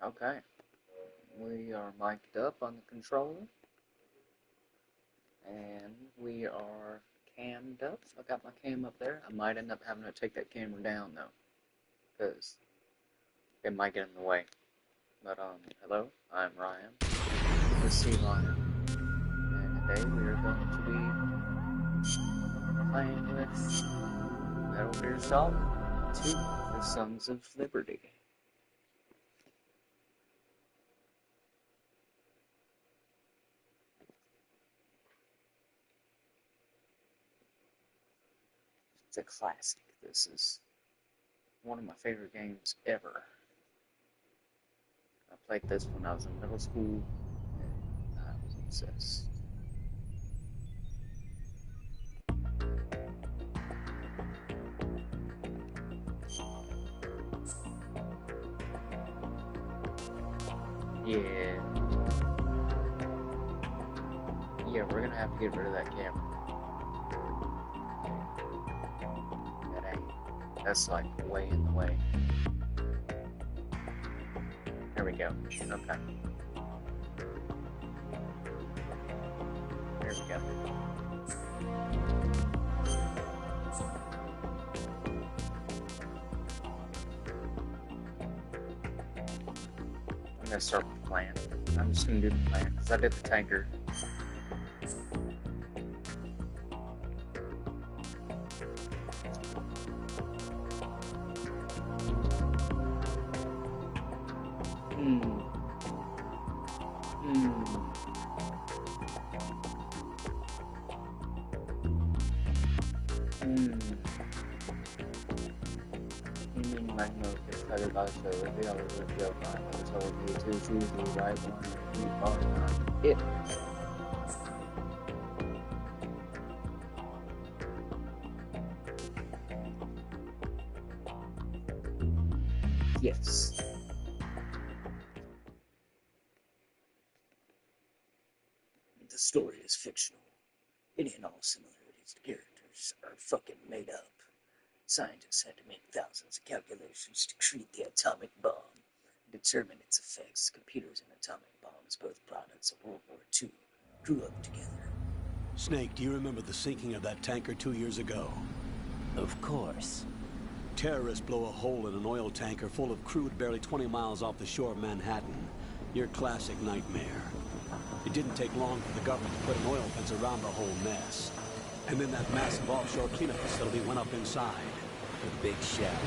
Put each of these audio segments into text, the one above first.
Okay, we are mic'd up on the controller, and we are cammed up. I got my cam up there. I might end up having to take that camera down though, because it might get in the way. But hello, I'm Ryan, the Sea Lion, and today we are going to be playing with Metal Gear Solid 2: The Sons of Liberty. It's a classic. This is one of my favorite games ever. I played this when I was in middle school, and I was obsessed. Yeah. Yeah, we're gonna have to get rid of that camera. That's like way in the way. There we go. Okay. There we go. I'm gonna start with the plan. I'm just gonna do the plan because I did the tanker. It. Yes. The story is fictional. Any and all similarities to characters are fucking made up. Scientists had to make thousands of calculations to create the atomic bomb and determine its effects. Computers and atomic bombs, both products of World War II, grew up together. Snake, do you remember the sinking of that tanker 2 years ago? Of course. Terrorists blow a hole in an oil tanker full of crude barely 20 miles off the shore of Manhattan. Your classic nightmare. It didn't take long for the government to put an oil fence around the whole mess. And then that massive offshore cleanup facility went up inside. The big shell.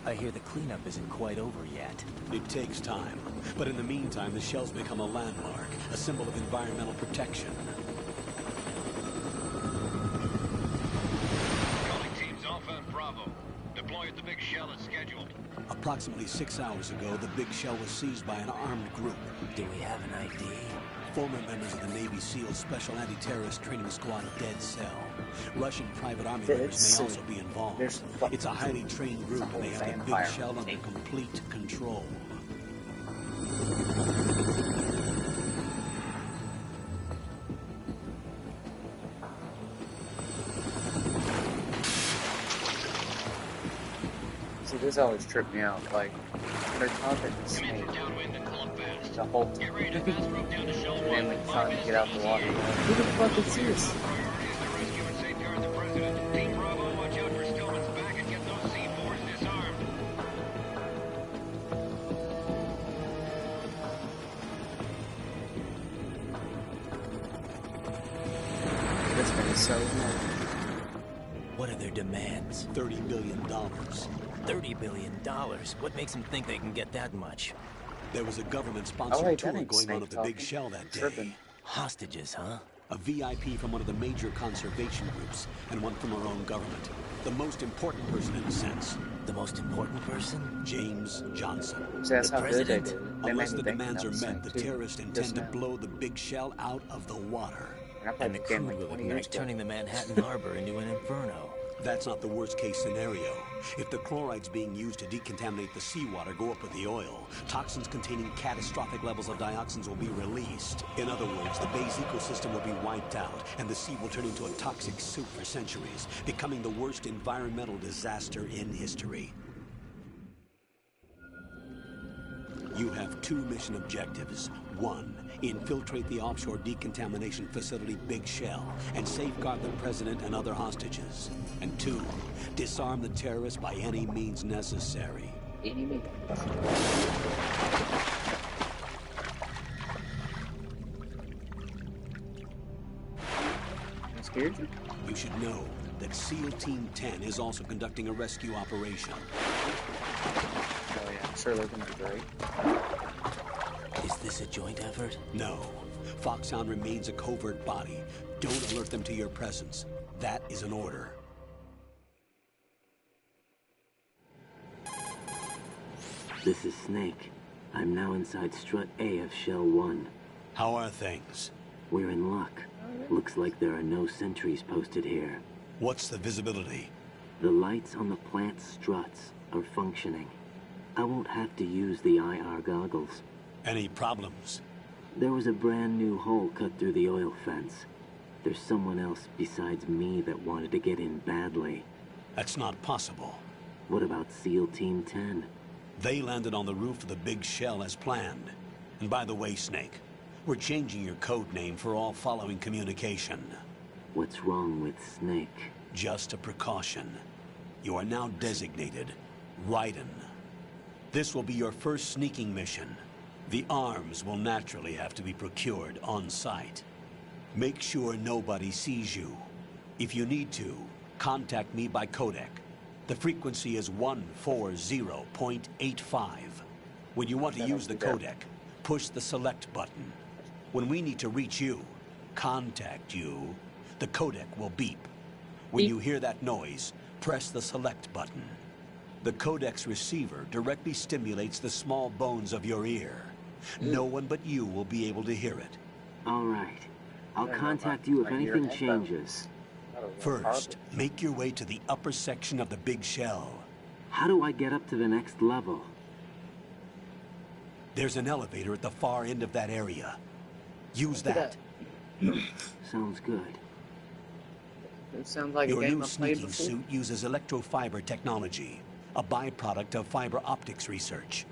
I hear the cleanup isn't quite over yet. It takes time. But in the meantime, the shell's become a landmark, a symbol of environmental protection. Calling teams Alpha and Bravo. Deploy at the big shell as scheduled. Approximately 6 hours ago, the big shell was seized by an armed group. Do we have an ID? Former members of the Navy SEALs Special Anti-Terrorist Training Squad Dead Cell. Russian private army members may also be involved. It's a highly trained group, and they have the big shell under complete control. See, this always tripped me out. Like, they're talking to Snake the whole time. And when finally get out the water, you're like, who the fuck is this? It's been so long. What are their demands? $30 billion. $30 billion? What makes them think they can get that much? There was a government-sponsored tour going on of the big shell that day. Hostages, huh? A VIP from one of the major conservation groups, and one from our own government. The most important person in a sense. The most important person? James Johnson. So that's The how good they president? did. They Unless made me the think demands that are was met, the Snake, too, terrorists just intend to now. blow the big shell out of the water. And I played And the this game crew like will 20 years ignite, ago. turning the Manhattan Harbor into an inferno. That's not the worst-case scenario. If the chlorides being used to decontaminate the seawater go up with the oil, toxins containing catastrophic levels of dioxins will be released. In other words, the bay's ecosystem will be wiped out, and the sea will turn into a toxic soup for centuries, becoming the worst environmental disaster in history. You have two mission objectives. One, infiltrate the offshore decontamination facility Big Shell and safeguard the president and other hostages. And two, disarm the terrorists by any means necessary. Any means. I scared you? You should know that SEAL Team 10 is also conducting a rescue operation. Oh yeah, I'm sure they're gonna be great. Is this a joint effort? No. Foxhound remains a covert body. Don't alert them to your presence. That is an order. This is Snake. I'm now inside Strut A of Shell 1. How are things? We're in luck. Looks like there are no sentries posted here. What's the visibility? The lights on the plant struts are functioning. I won't have to use the IR goggles. Any problems? There was a brand new hole cut through the oil fence. There's someone else besides me that wanted to get in badly. That's not possible. What about SEAL Team 10? They landed on the roof of the Big Shell as planned. And by the way, Snake, we're changing your code name for all following communication. What's wrong with Snake? Just a precaution. You are now designated Raiden. This will be your first sneaking mission. The arms will naturally have to be procured on site. Make sure nobody sees you. If you need to, contact me by codec. The frequency is 140.85. When you want to use the codec, push the select button. When we need to reach you, contact you, the codec will beep. When you hear that noise, press the select button. The codec's receiver directly stimulates the small bones of your ear. No one but you will be able to hear it. All right. I'll contact you if anything changes. First, make your way to the upper section of the Big Shell. How do I get up to the next level? There's an elevator at the far end of that area. Use that. Sounds good. It sounds like Your a game new I played sneaking before. suit uses electrofiber technology, a byproduct of fiber optics research.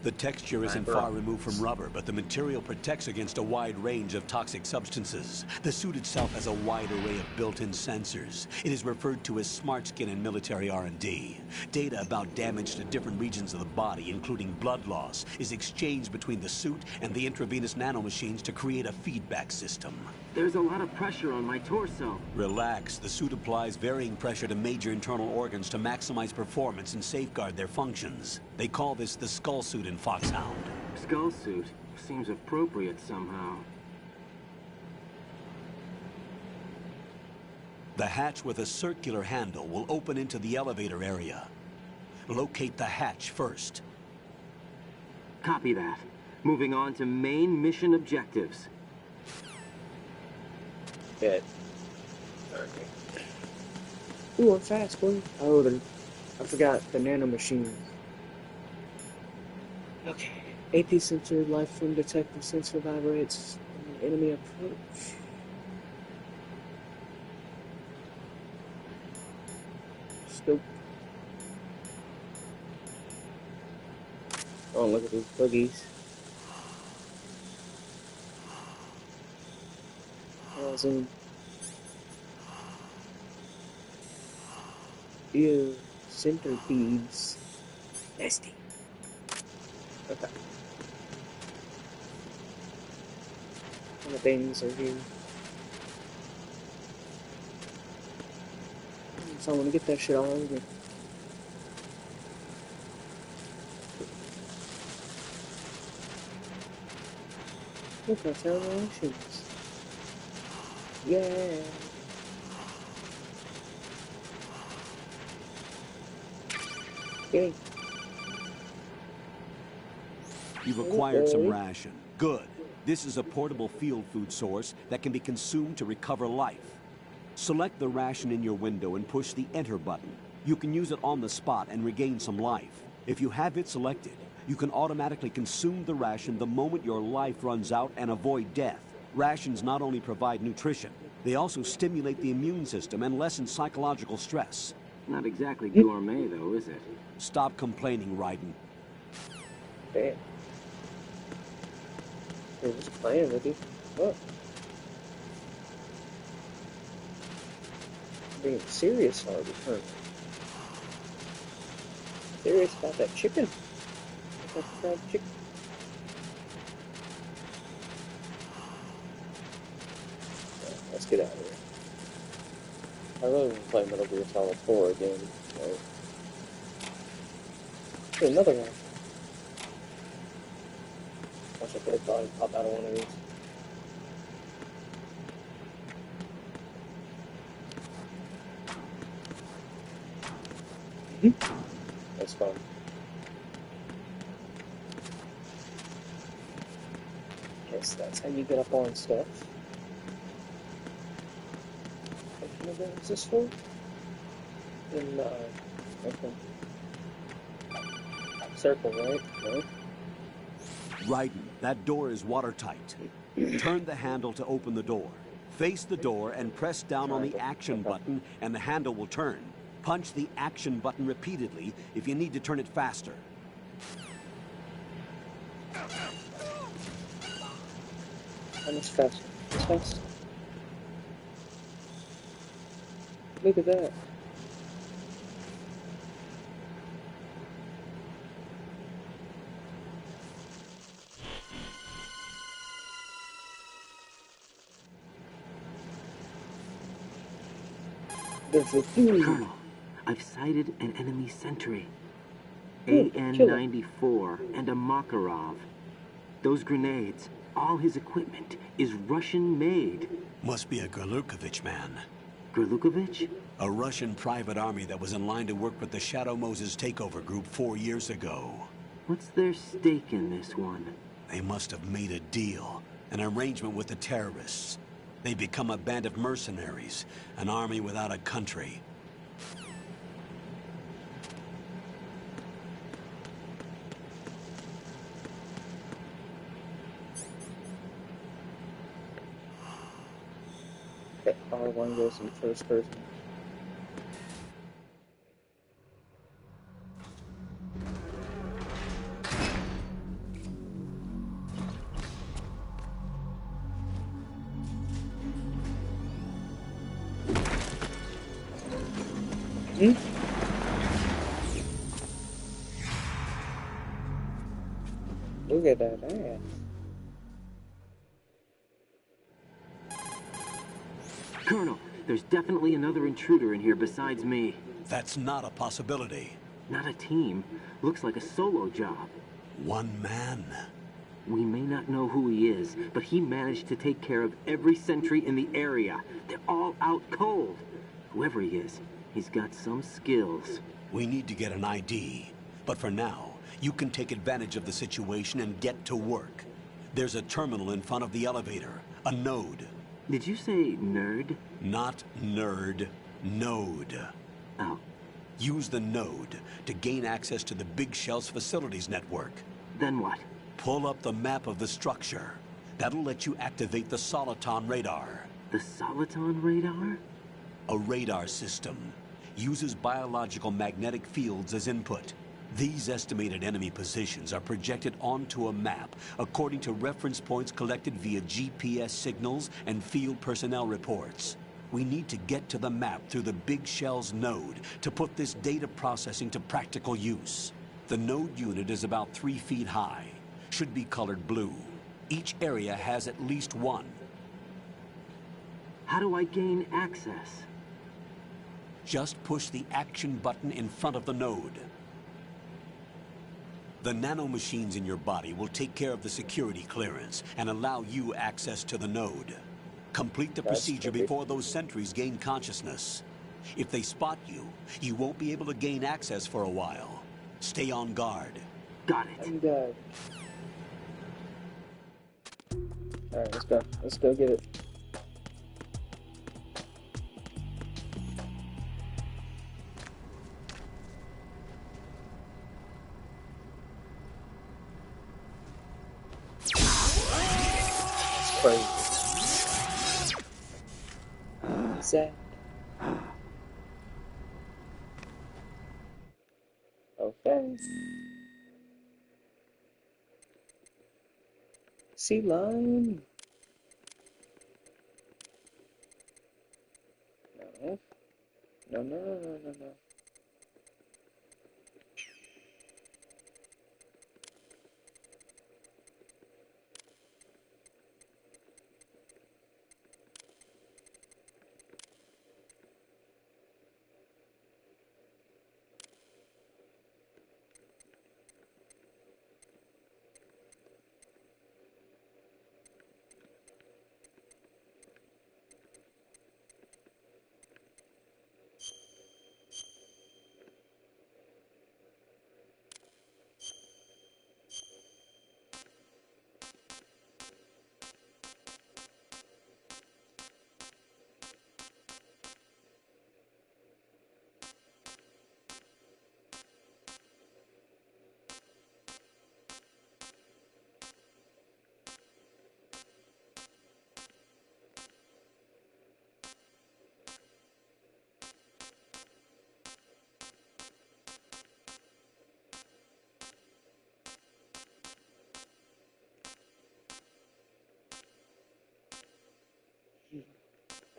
The texture isn't far removed from rubber, but the material protects against a wide range of toxic substances. The suit itself has a wide array of built-in sensors. It is referred to as smart skin in military R&D. Data about damage to different regions of the body, including blood loss, is exchanged between the suit and the intravenous nanomachines to create a feedback system. There's a lot of pressure on my torso. Relax. The suit applies varying pressure to major internal organs to maximize performance and safeguard their functions. They call this the skull suit in Foxhound. Skull suit seems appropriate somehow. The hatch with a circular handle will open into the elevator area. Locate the hatch first. Copy that. Moving on to main mission objectives. Good. Okay. Ooh, I'm fast, boy. Oh, I forgot the nanomachines. Okay. AP sensor, life form detector, sensor vibrates, enemy approach. Scope. Oh, look at these boogies. Zoom. Ew, centipedes. Nasty. Okay. All the things are here. So I want to get that shit all over. Look at our relations. Yeah. Okay. You've acquired some ration. Good. This is a portable field food source that can be consumed to recover life. Select the ration in your window and push the Enter button. You can use it on the spot and regain some life. If you have it selected, you can automatically consume the ration the moment your life runs out and avoid death. Rations not only provide nutrition, they also stimulate the immune system and lessen psychological stress. Not exactly gourmet, though, is it? Stop complaining, Raiden. Damn. They're just playing with you. Look. Being serious all the time. Serious about that chicken? That fried chicken? Yeah, let's get out of here. I really want to play Metal Gear Solid 4 again. So. Hey, another one. Wish I could have probably pop out of one of these. That's fun. Guess that's how you get up on stuff. What is this for? In, okay. Circle, right? No? Raiden, that door is watertight. Turn the handle to open the door. Face the door and press down on the action button and the handle will turn. Punch the action button repeatedly if you need to turn it faster. How much faster? It's fast. Look at that. There's a huge... Colonel, I've sighted an enemy sentry. Good, AN-94 and a Makarov. Those grenades, all his equipment, is Russian-made. Must be a Gorlukovich man. Gorlukovich? A Russian private army that was in line to work with the Shadow Moses takeover group 4 years ago. What's their stake in this one? They must have made a deal, an arrangement with the terrorists. They become a band of mercenaries, an army without a country. Okay, R1 goes in first person. Look at that ass. Colonel, there's definitely another intruder in here besides me. That's not a possibility. Not a team. Looks like a solo job. One man. We may not know who he is, but he managed to take care of every sentry in the area. They're all out cold. Whoever he is, he's got some skills. We need to get an ID. But for now, you can take advantage of the situation and get to work. There's a terminal in front of the elevator, a node. Did you say nerd? Not nerd, node. Oh. Use the node to gain access to the Big Shell's facilities network. Then what? Pull up the map of the structure. That'll let you activate the Soliton radar. The Soliton radar? A radar system. Uses biological magnetic fields as input. These estimated enemy positions are projected onto a map according to reference points collected via GPS signals and field personnel reports. We need to get to the map through the Big Shell's node to put this data processing to practical use. The node unit is about 3 feet high. Should be colored blue. Each area has at least one. How do I gain access? Just push the action button in front of the node. The nanomachines in your body will take care of the security clearance and allow you access to the node. Complete the procedure before those sentries gain consciousness. If they spot you, you won't be able to gain access for a while. Stay on guard. Got it. I'm dead. Alright, let's go. Let's go get it. It's crazy. Sad. Okay. sea lion. No. No, no, no, no, no, no.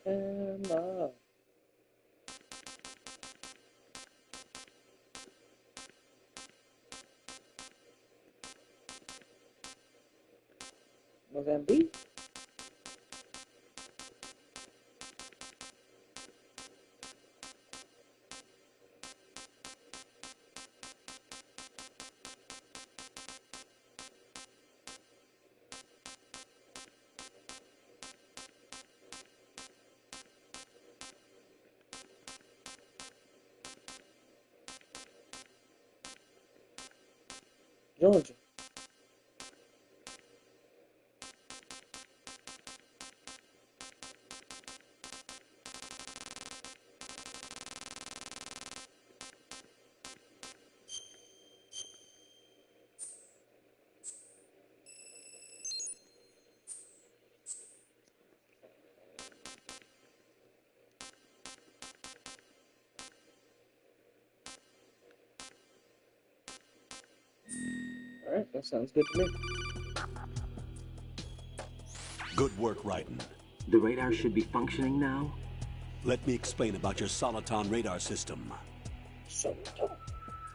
Emma. Mozambique? Georgia. Alright, that sounds good to me. Good work, Raiden. The radar should be functioning now. Let me explain about your Soliton radar system. So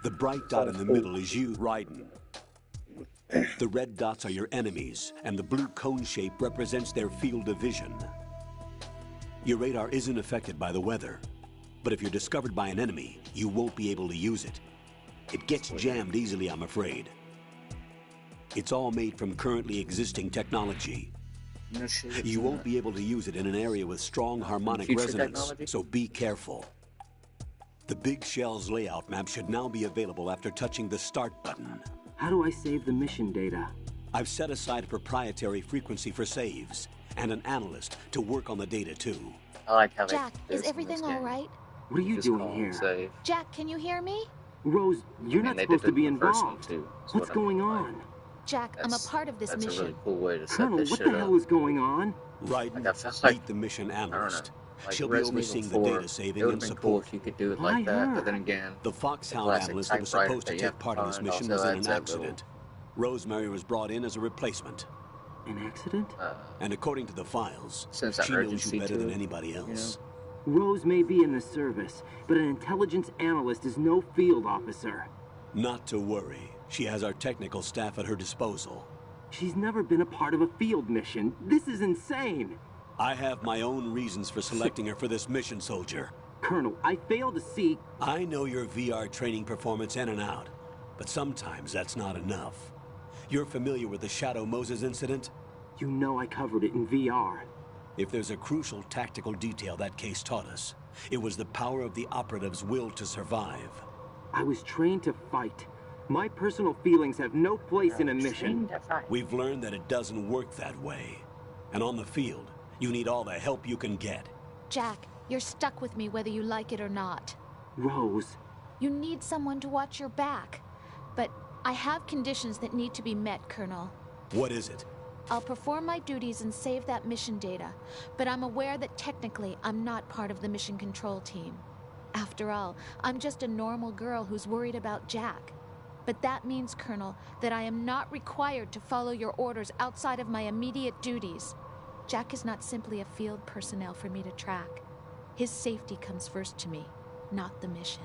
The bright dot in the middle is you, Raiden. The red dots are your enemies, and the blue cone shape represents their field of vision. Your radar isn't affected by the weather, but if you're discovered by an enemy, you won't be able to use it. It gets jammed easily, I'm afraid. It's all made from currently existing technology. no shit. You won't be able to use it in an area with strong harmonic Future resonance, technology? so be careful. The Big Shell's layout map should now be available after touching the Start button. How do I save the mission data? I've set aside a proprietary frequency for saves, and an analyst to work on the data too. I like how Jack, they is do this in everything this all game. right? What are you Just doing call and here? save. Jack, can you hear me? Rose, you're And not they supposed did to it be in the first one, involved. too, is What's what I mean. going Like, on? Jack, I'm a part of this that's mission. a really cool way to set Colonel, this what shit the up. hell is going on? Raiden, Like, I felt like, meet the mission I don't know. analyst. Like She'll be Resident overseeing Evil the 4, data saving it would and have been cool support. if you could do it Why like that, her? but then again, The the Foxhound classic analyst that was typewriter supposed to that you have take part in this find mission also was in adds an that little, accident. Rosemary was brought in as a replacement. An accident? And according to the files, Sense of she knows urgency you better to than it, anybody you know? else. Rose may be in the service, but an intelligence analyst is no field officer. Not to worry. She has our technical staff at her disposal. She's never been a part of a field mission. This is insane. I have my own reasons for selecting her for this mission, soldier. Colonel, I fail to see... I know your VR training performance in and out, but sometimes that's not enough. You're familiar with the Shadow Moses incident? You know I covered it in VR. If there's a crucial tactical detail that case taught us, it was the power of the operative's will to survive. I was trained to fight. My personal feelings have no place in a mission. We've learned that it doesn't work that way. And on the field, you need all the help you can get. Jack, you're stuck with me whether you like it or not. Rose, You need someone to watch your back. But I have conditions that need to be met, Colonel. What is it? I'll perform my duties and save that mission data, but I'm aware that technically I'm not part of the mission control team. After all, I'm just a normal girl who's worried about Jack. But that means, Colonel, that I am not required to follow your orders outside of my immediate duties. Jack is not simply a field personnel for me to track. His safety comes first to me, not the mission.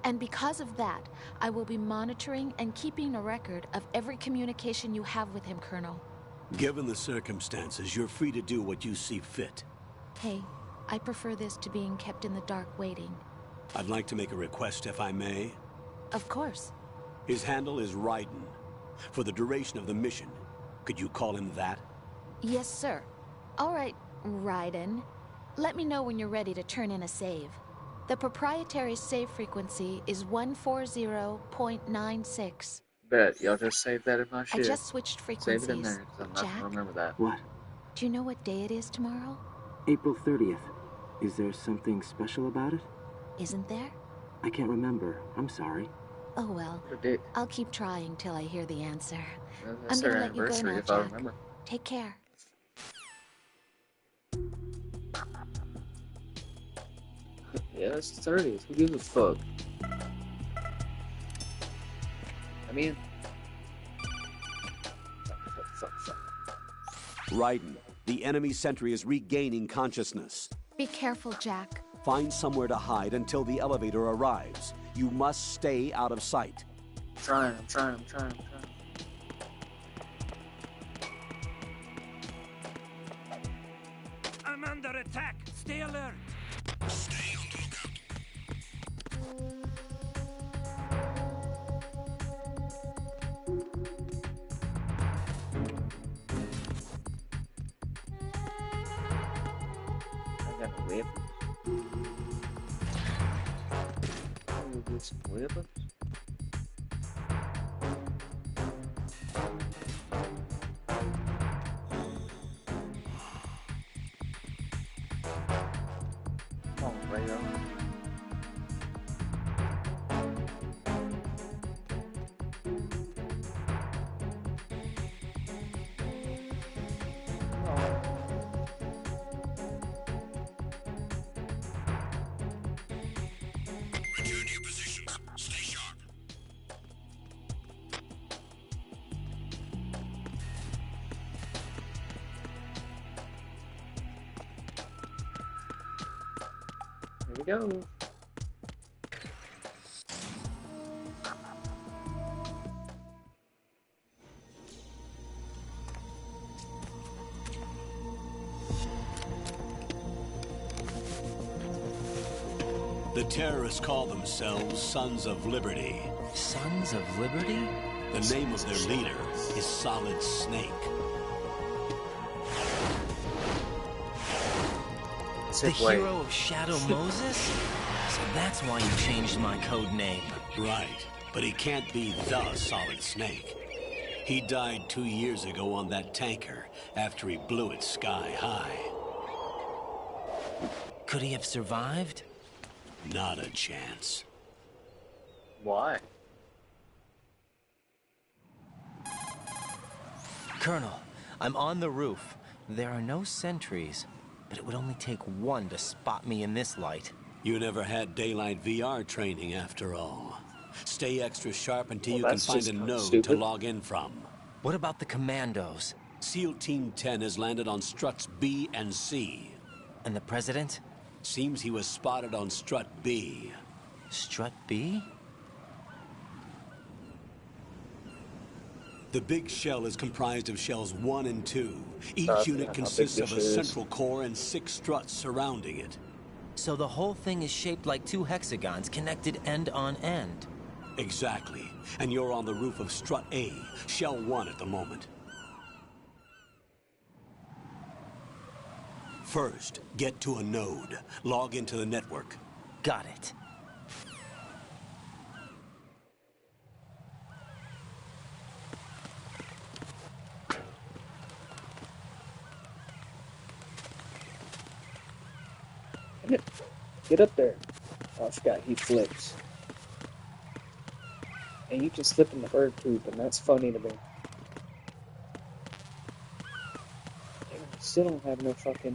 And because of that, I will be monitoring and keeping a record of every communication you have with him, Colonel. Given the circumstances, you're free to do what you see fit. Hey, I prefer this to being kept in the dark waiting. I'd like to make a request, if I may. Of course. His handle is Raiden. For the duration of the mission, could you call him that? Yes, sir. All right, Raiden. Let me know when you're ready to turn in a save. The proprietary save frequency is 140.96. Bet, y'all just save that in my I shit. just switched frequencies. Save it in there, because I'm not Jack, gonna remember that. What? do you know what day it is tomorrow? April 30th. Is there something special about it? Isn't there? I can't remember. I'm sorry. Oh well. What a dick. I'll keep trying till I hear the answer. That's I'm their gonna let you go anniversary, now, if I Jack. remember. Take care. Yeah, it's the 30th. Who gives a fuck? I mean... Fuck. Raiden, the enemy sentry is regaining consciousness. Be careful, Jack. Find somewhere to hide until the elevator arrives. You must stay out of sight. I'm trying. I'm under attack. Stay alert. Stay on the lookout. I got a whip. I'm gonna get some weapons. Come on, Raiden. Return to your positions. Stay sharp. Here we go. The terrorists call themselves Sons of Liberty. Sons of Liberty? The name of their leader is Solid Snake. The hero of Shadow Moses? So that's why you changed my code name. Right, but he can't be the Solid Snake. He died 2 years ago on that tanker after he blew it sky high. Could he have survived? Not a chance. Why? Colonel, I'm on the roof. There are no sentries, but it would only take one to spot me in this light. You never had daylight VR training after all. Stay extra sharp until you Well, can that's find just a kinda node to stupid. log in from. What about the commandos? SEAL Team 10 has landed on struts B and C. And the president? Seems he was spotted on strut B. Strut B? The big shell is comprised of shells 1 and 2. Each Yeah, unit how consists big of a this is. central core and 6 struts surrounding it. So the whole thing is shaped like 2 hexagons connected end on end. Exactly. And you're on the roof of strut A, shell 1 at the moment. First, get to a node. Log into the network. Got it. Get up there. Oh, I forgot he flips. And you can slip in the bird poop, and that's funny to me. Damn, I still don't have no fucking...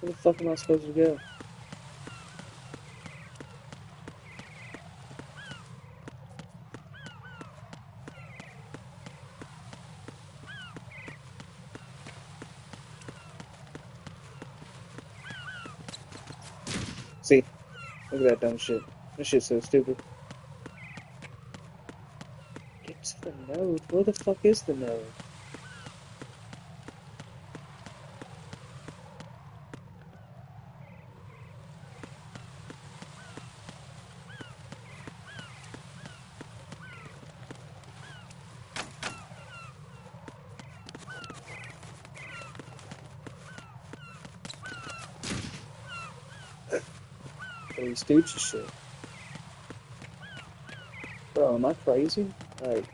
Where the fuck am I supposed to go? See? Look at that dumb shit. This shit's so stupid. Get to the node. Where the fuck is the node? Holy stooge shit. Bro, am I crazy? Like,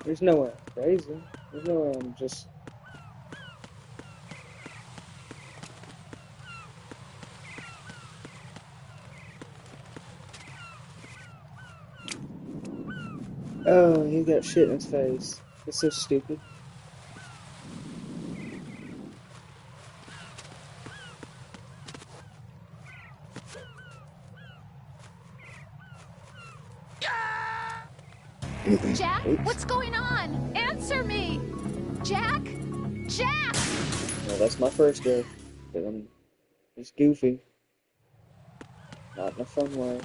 there's no way I'm crazy. There's no way I'm just... Oh, he got shit in his face. It's so stupid. Jack, Oops. what's going on? Answer me! Jack? Jack! Well, that's my first death. But I'm just goofy. Not in a fun way.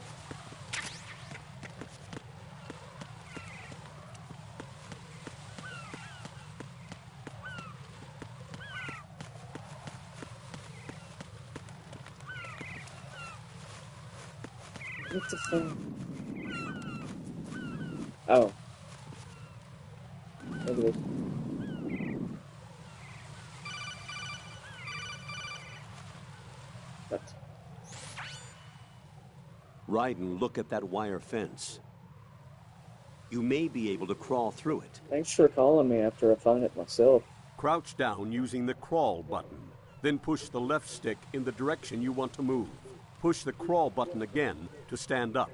What the fuck? Oh. Look at this. That's... Raiden, look at that wire fence. You may be able to crawl through it. Thanks for calling me after I find it myself. Crouch down using the crawl button. Then push the left stick in the direction you want to move. Push the crawl button again to stand up.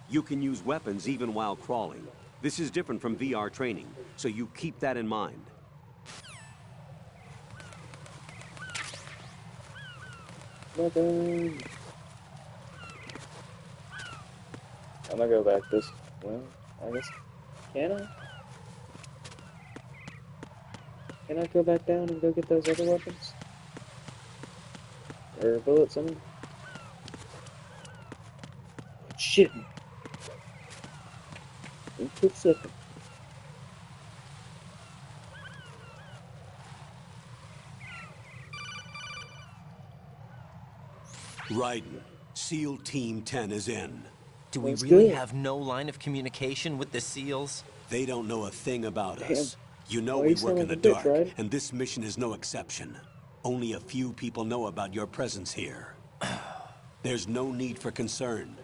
You can use weapons even while crawling. This is different from VR training, so you keep that in mind. Weapon. I'm gonna go back this... Well, I guess... Can I? Can I go back down and go get those other weapons? Or bullets, I mean? Shit! Keep slipping. Raiden, SEAL Team 10 is in. Do we That's really good. have no line of communication with the SEALs? They don't know a thing about Damn. us. You know Why we you work sound in the like a bitch, dark, right? and this mission is no exception. Only a few people know about your presence here. There's no need for concern.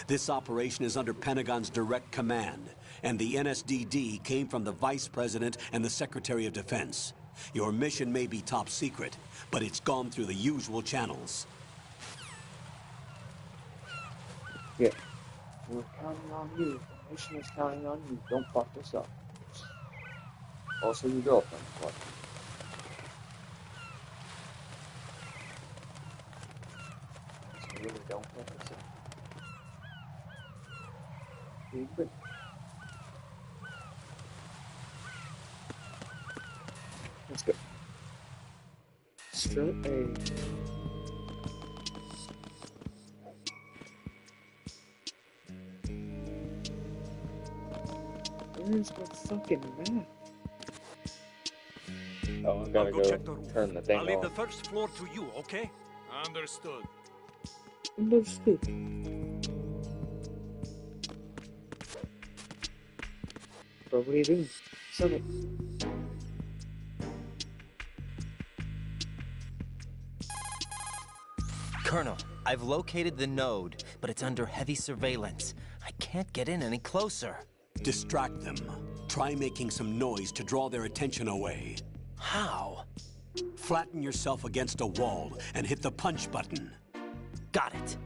This operation is under Pentagon's direct command, and the NSDD came from the Vice President and the Secretary of Defense. Your mission may be top secret, but it's gone through the usual channels. Yeah. We're counting on you. The nation is counting on you. Don't fuck this up. Also, your girlfriend. What? So really don't fuck this up. Be quick. Let's go. Strut A. Where's my fucking map? Oh, I gotta I'll go check the go roof. turn the thing I'll leave the on. first floor to you, okay? Understood. Understood. Bro, what are you doing? Son of... Colonel, I've located the node, but it's under heavy surveillance. I can't get in any closer. Distract them. Try making some noise to draw their attention away. How? Flatten yourself against a wall and hit the punch button. Got it.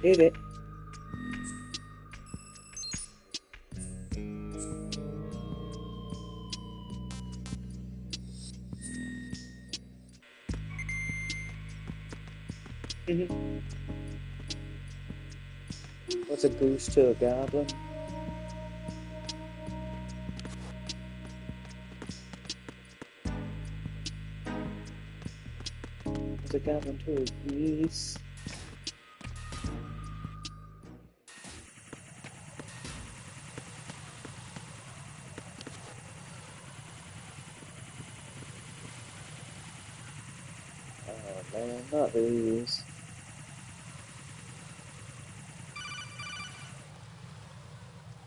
Hit it. What's a goose to a goblin? What's a goblin to a geese? Oh man, not these.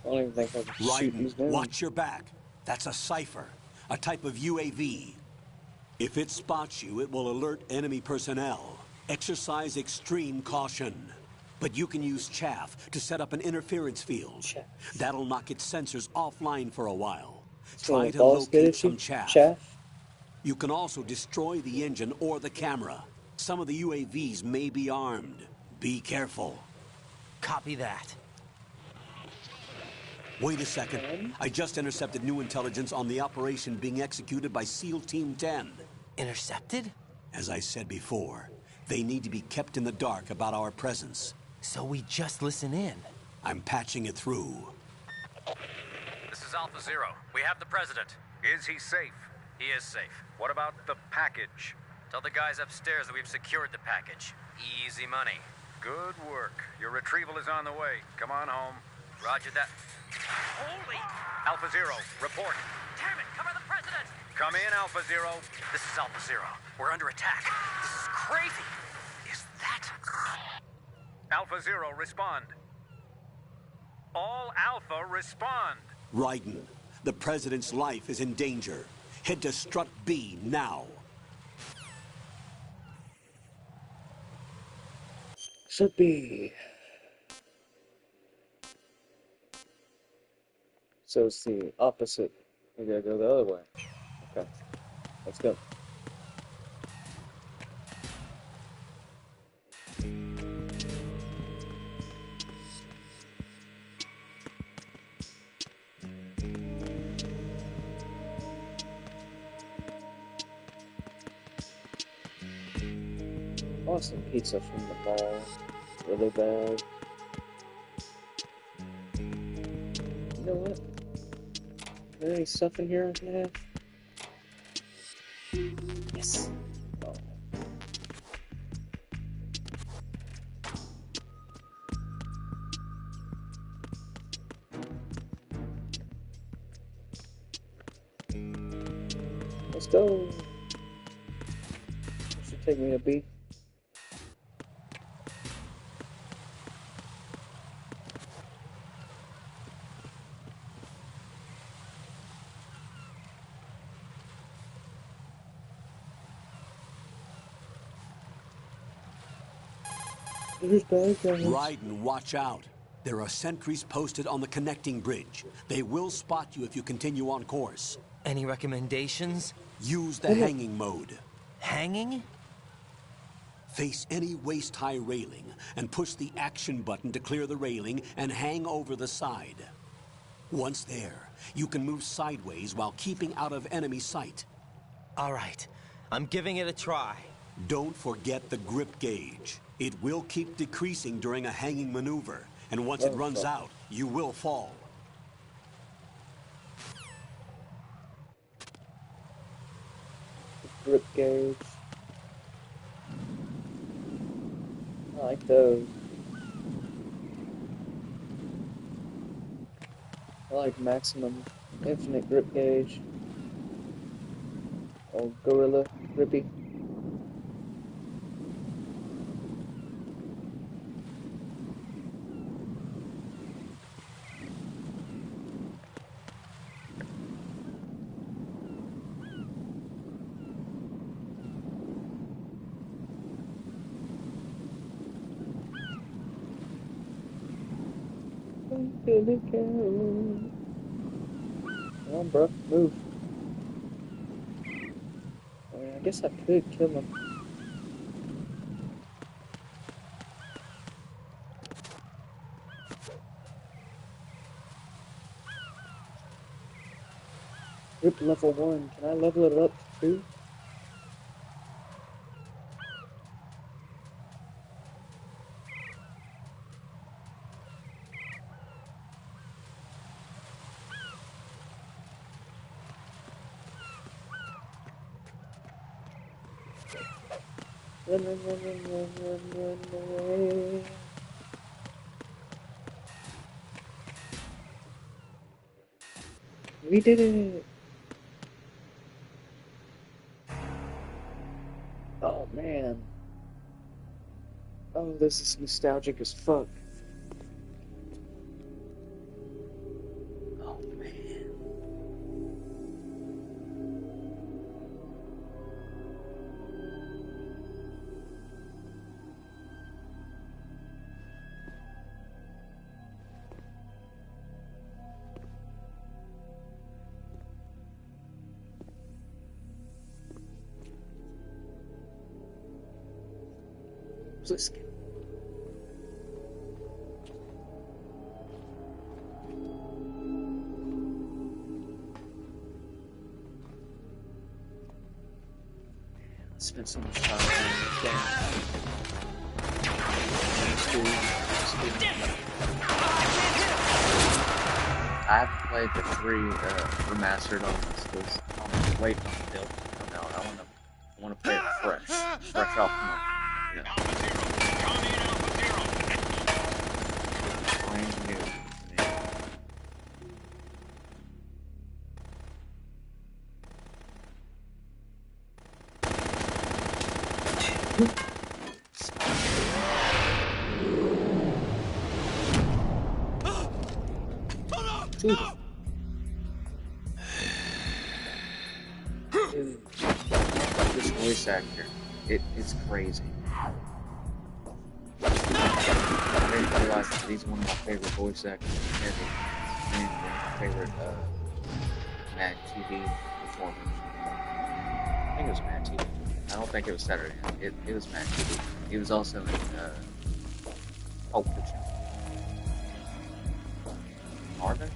I don't even think I can shoot Raiden, these down. watch your back. That's a cipher, a type of UAV. If it spots you, it will alert enemy personnel. Exercise extreme caution. But you can use chaff to set up an interference field. Chaff. That'll knock its sensors offline for a while. So Try to balls good locate at you? some chaff. Chaff? You can also destroy the engine or the camera. Some of the UAVs may be armed. Be careful. Copy that. Wait a second. I just intercepted new intelligence on the operation being executed by SEAL Team 10. Intercepted? As I said before, they need to be kept in the dark about our presence. So we just listen in. I'm patching it through. This is Alpha Zero. We have the president. Is he safe? He is safe. What about the package? Tell the guys upstairs that we've secured the package. Easy money. Good work. Your retrieval is on the way. Come on home. Roger that. Holy! Alpha Zero, report. Damn it! Cover the president! Come in, Alpha Zero. This is Alpha Zero. We're under attack. This is crazy. Is that... Alpha Zero, respond. All Alpha, respond. Raiden, the president's life is in danger. Head to Strut B now. Should be. So it's the opposite. We gotta go the other way. Okay. Let's go. I want some pizza from the mall. Really bad. You know what? Is there any stuff in here I can have? Yes. Oh. Let's go. This should take me to B. Raiden, watch out. There are sentries posted on the connecting bridge. They will spot you if you continue on course. Any recommendations? Use the hanging mode. Hanging? Face any waist-high railing and push the action button to clear the railing and hang over the side. Once there, you can move sideways while keeping out of enemy sight. All right. I'm giving it a try. Don't forget the grip gauge. It will keep decreasing during a hanging maneuver, and once it runs out, you will fall. Grip gauge. I like those. I like maximum infinite grip gauge. Or gorilla grippy. Come on, bro, move. I mean, I guess I could kill him. Rip level 1. Can I level it up to 2? Run, run, run, run, run, run, run away. We did it! Oh man. Oh, this is nostalgic as fuck. Oh man. Please get. I spent so much time playing this game. I haven't played the 3 remastered on this because I'm waiting on the build to come out. I wanna play it fresh off my, you know, brand new. Dude, this voice actor, it's crazy. I didn't realize that he's one of my favorite voice actors ever, and one of my favorite Mad TV performers. I think it was Mad TV. I don't think it was Saturday Night. It was Mad TV. He was also in Pulp Fiction. Marvin?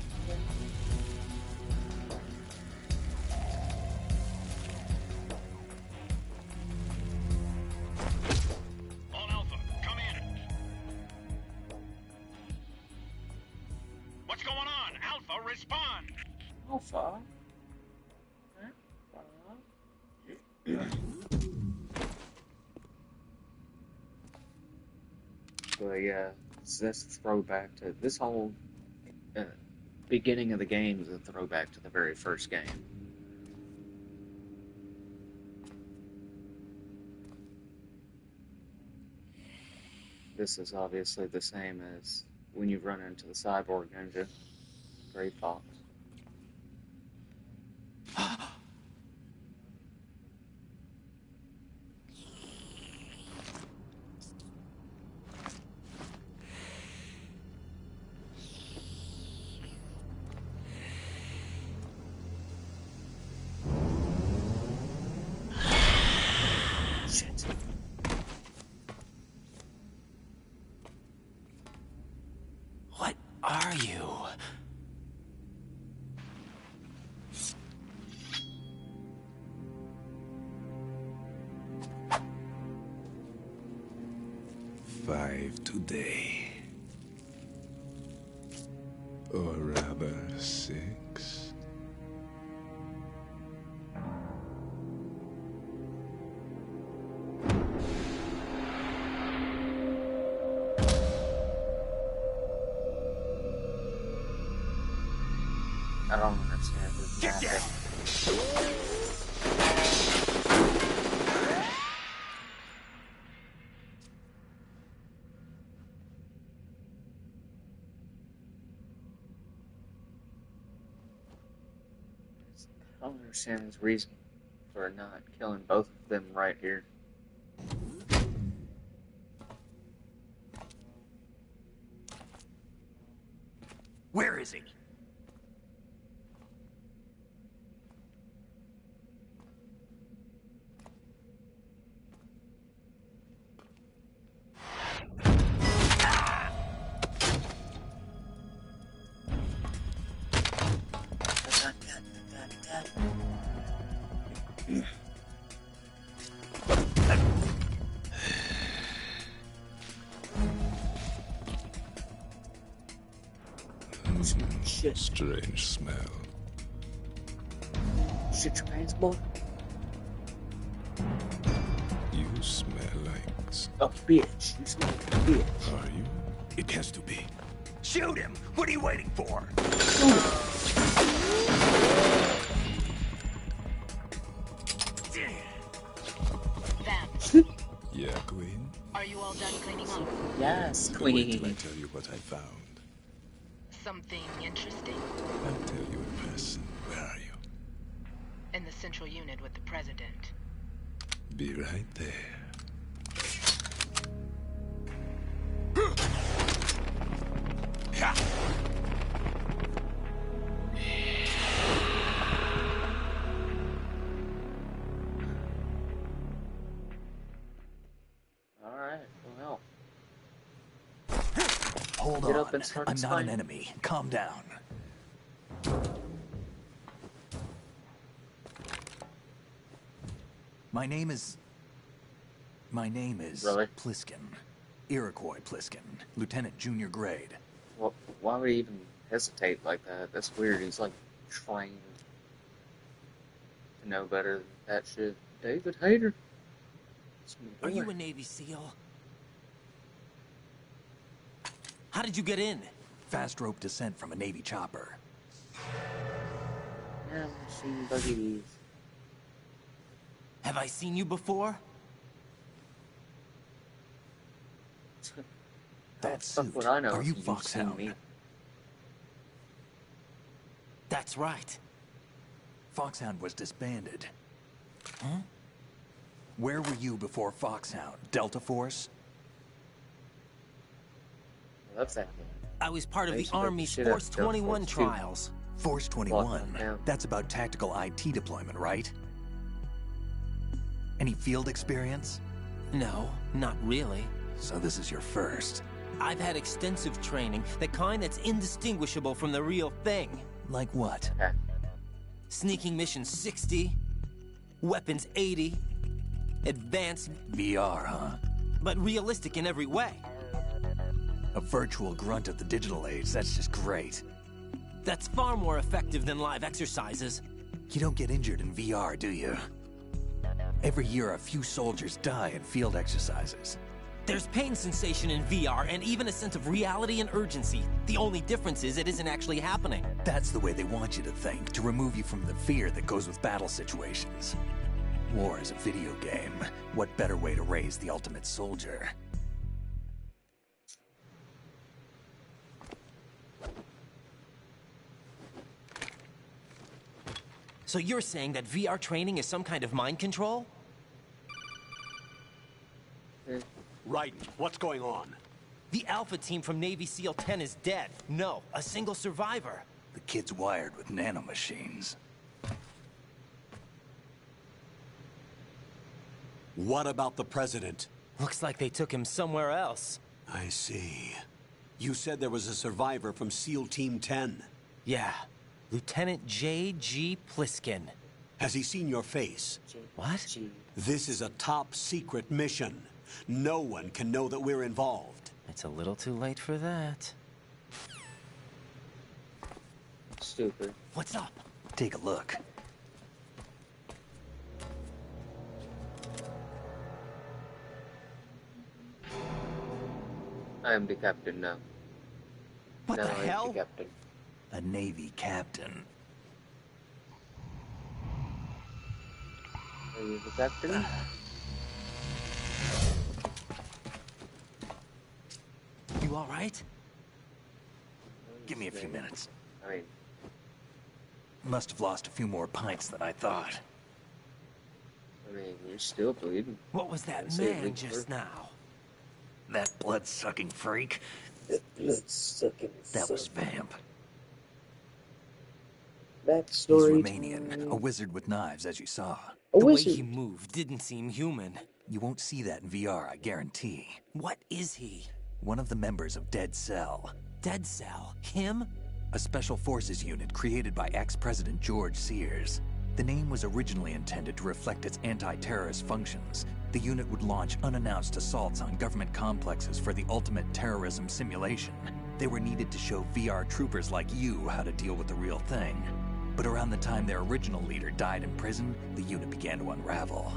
On Alpha, come in. What's going on? Alpha, respond. Alpha? But yeah, that's a throwback to this whole beginning of the game is a throwback to the very first game. This is obviously the same as when you run into the cyborg ninja, Gray Fox. Shit. What are you? Five today. Or rather, 6. I don't understand this. Get down! I don't understand his reason for not killing both of them right here. Where is he? Shit. Strange smell. Shit your pants, boy. You smell like... A bitch. You smell like a bitch. Are you? It has to be. Shoot him! What are you waiting for? Vance, Yeah, Queen? are you all done cleaning up? Yes, Wait till I queen. tell you what I found. Something interesting? I'll tell you in person. Where are you? In the central unit with the president. Be right there. Alright, well. Hold Get on. up and start I'm not an explaining. enemy. Calm down. My name is Really? Pliskin. Iroquois Pliskin. Lieutenant junior grade. Well, why would he even hesitate like that? That's weird. He's like trained to know better than that shit. David Hayter. It's my Are you boy. a Navy SEAL? How did you get in? Fast rope descent from a Navy chopper. Yeah, I've seen buggies. Have I seen you before? How That the fuck suit. would I know Are if you you've seen Foxhound? me? That's right. Foxhound was disbanded. Huh? Where were you before Foxhound? Delta Force? Well, that's that. I was part of They the should have Army's shit out Force of Delta 21 Force, too. trials. Force Lock 21. them down. That's about tactical IT deployment, right? Any field experience? No, not really. So this is your first. I've had extensive training, the kind that's indistinguishable from the real thing. Like what? Okay. Sneaking mission 60, weapons 80, advanced, VR, huh? but realistic in every way. A virtual grunt of the digital age, that's just great. That's far more effective than live exercises. You don't get injured in VR, do you? Every year, a few soldiers die in field exercises. There's pain sensation in VR and even a sense of reality and urgency. The only difference is it isn't actually happening. That's the way they want you to think, to remove you from the fear that goes with battle situations. War is a video game. What better way to raise the ultimate soldier? So you're saying that VR training is some kind of mind control? Raiden, what's going on? The Alpha team from Navy SEAL 10 is dead. No, a single survivor. The kid's wired with nanomachines. What about the president? Looks like they took him somewhere else. I see. You said there was a survivor from SEAL Team 10. Yeah, Lieutenant J.G. Pliskin. Has he seen your face? What? Gee, This is a top secret mission. No one can know that we're involved. It's a little too late for that. stupid. What's up? Take a look. I am the captain now. What now the I am hell? the captain. A Navy captain. Are you the captain? You all right? Give me a few minutes. I mean, Must have lost a few more pints than I thought. you're still bleeding. What was that Say it man weak just word. now? That blood-sucking freak? That was Vamp. He's Backstory. Romanian, a wizard with knives, as you saw. The way he moved didn't seem human. You won't see that in VR, I guarantee. What is he? One of the members of Dead Cell. Dead Cell? Him? a special forces unit created by ex-President George Sears. The name was originally intended to reflect its anti-terrorist functions. The unit would launch unannounced assaults on government complexes for the ultimate terrorism simulation. They were needed to show VR troopers like you how to deal with the real thing. But around the time their original leader died in prison, the unit began to unravel.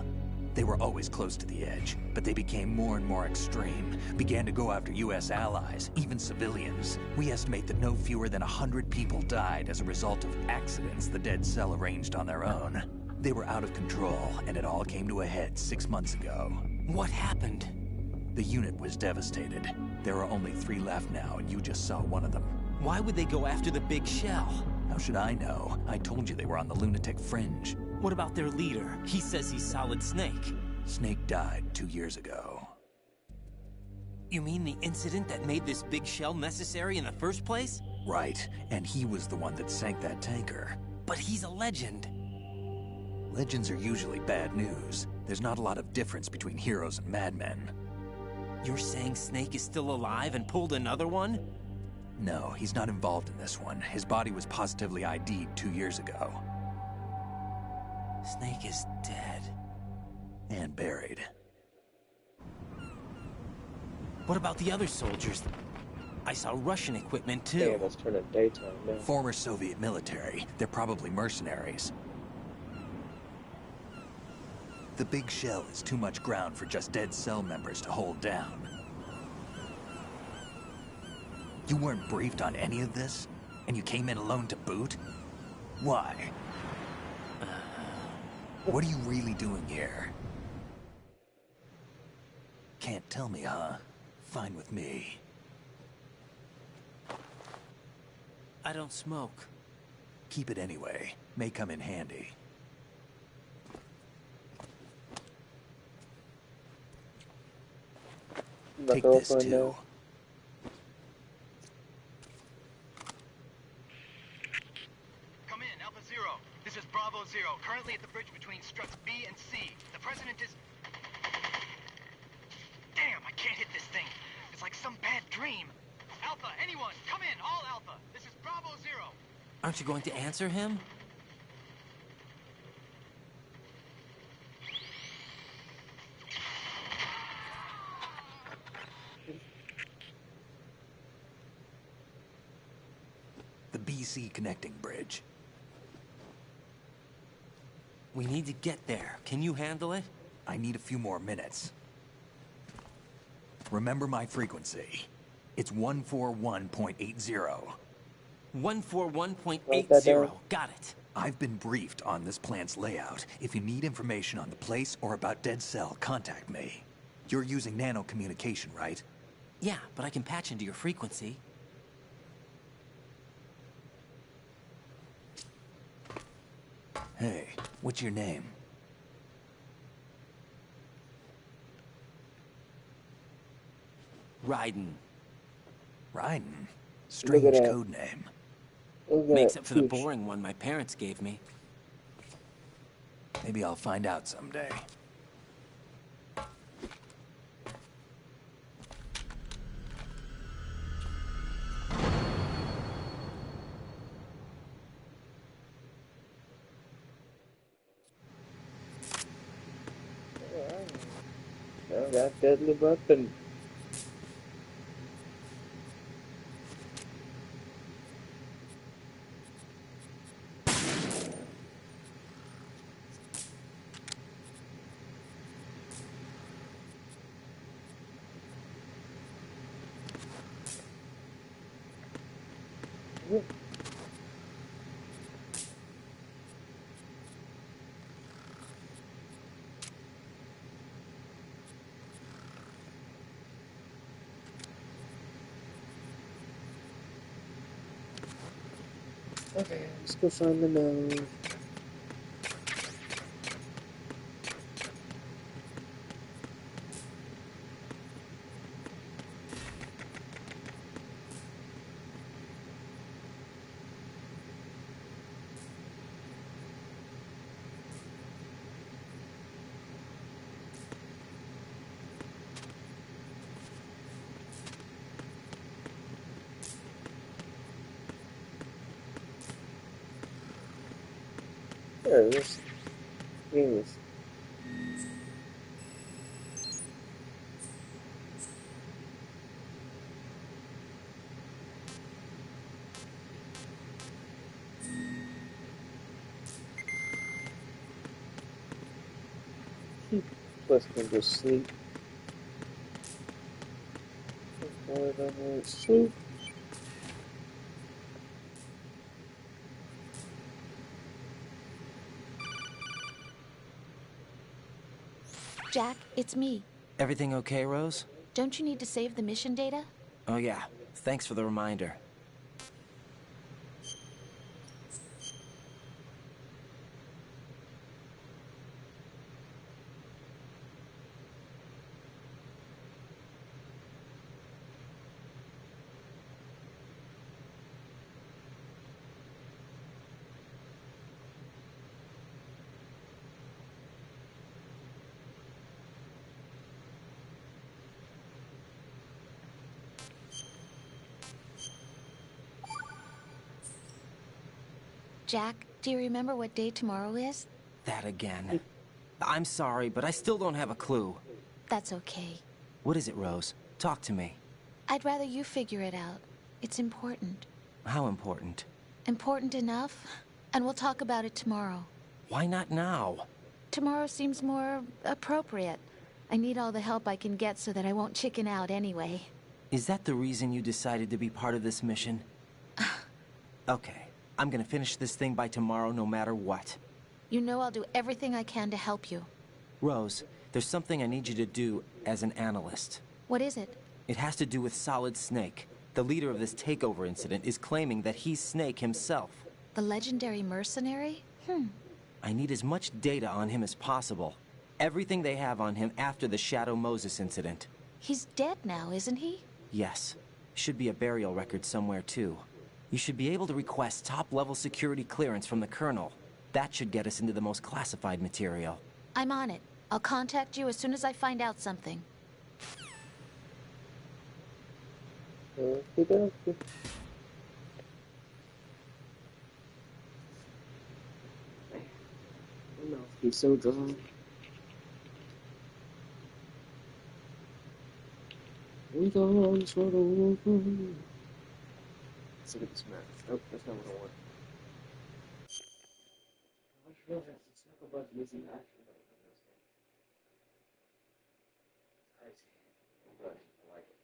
They were always close to the edge, but they became more and more extreme, began to go after US allies, even civilians. We estimate that no fewer than 100 people died as a result of accidents the Dead Cell arranged on their own. They were out of control, and it all came to a head 6 months ago. What happened? The unit was devastated. There are only 3 left now, and you just saw one of them. Why would they go after the big shell? How should I know? I told you they were on the lunatic fringe. What about their leader? He says he's Solid Snake. Snake died 2 years ago. You mean the incident that made this big shell necessary in the first place? Right, and he was the one that sank that tanker. But he's a legend. Legends are usually bad news. There's not a lot of difference between heroes and madmen. You're saying Snake is still alive and pulled another one? No, he's not involved in this one. His body was positively ID'd 2 years ago. Snake is dead. And buried. What about the other soldiers? I saw Russian equipment too. Yeah, let's turn it daytime now. Former Soviet military. They're probably mercenaries. The big shell is too much ground for just Dead Cell members to hold down. You weren't briefed on any of this? And you came in alone to boot? Why? What are you really doing here? Can't tell me, huh? Fine with me. I don't smoke. Keep it anyway. May come in handy. Take this too. Come in, Alpha Zero. This is Bravo Zero, currently at the bridge between struts B and C. The President is... Damn, I can't hit this thing. It's like some bad dream. Alpha, anyone, come in, all Alpha. This is Bravo Zero. Aren't you going to answer him? The BC connecting bridge. We need to get there. Can you handle it? I need a few more minutes. Remember my frequency. It's 141.80. 141.80. Got it. I've been briefed on this plant's layout. If you need information on the place or about Dead Cell, contact me. You're using nano communication, right? Yeah, but I can patch into your frequency. Hey, what's your name? Raiden. Raiden? Strange code name. Makes up for the boring one my parents gave me. Maybe I'll find out someday. Well, that deadly weapon. Okay, let's go find the node. Yeah, this genius. Plus can just sleep. Sleep. Jack, it's me. Everything okay, Rose? Don't you need to save the mission data? Oh yeah, thanks for the reminder. Jack, do you remember what day tomorrow is? That again. I'm sorry, but I still don't have a clue. That's okay. What is it, Rose? Talk to me. I'd rather you figure it out. It's important. How important? Important enough? And we'll talk about it tomorrow. Why not now? Tomorrow seems more appropriate. I need all the help I can get so that I won't chicken out anyway. Is that the reason you decided to be part of this mission? Okay, I'm gonna finish this thing by tomorrow no matter what. You know I'll do everything I can to help you. Rose, there's something I need you to do as an analyst. What is it? It has to do with Solid Snake. The leader of this takeover incident is claiming that he's Snake himself. The legendary mercenary? I need as much data on him as possible. Everything they have on him after the Shadow Moses incident. He's dead now, isn't he? Yes. Should be a burial record somewhere, too. You should be able to request top-level security clearance from the Colonel. That should get us into the most classified material. I'm on it. I'll contact you as soon as I find out something. Okey-dokey. My mouth be so dry. Hold on, sort of. Let's look at this map. Nope, that's not what I want. I just realized it's not about the missing action. Crazy. But I like it.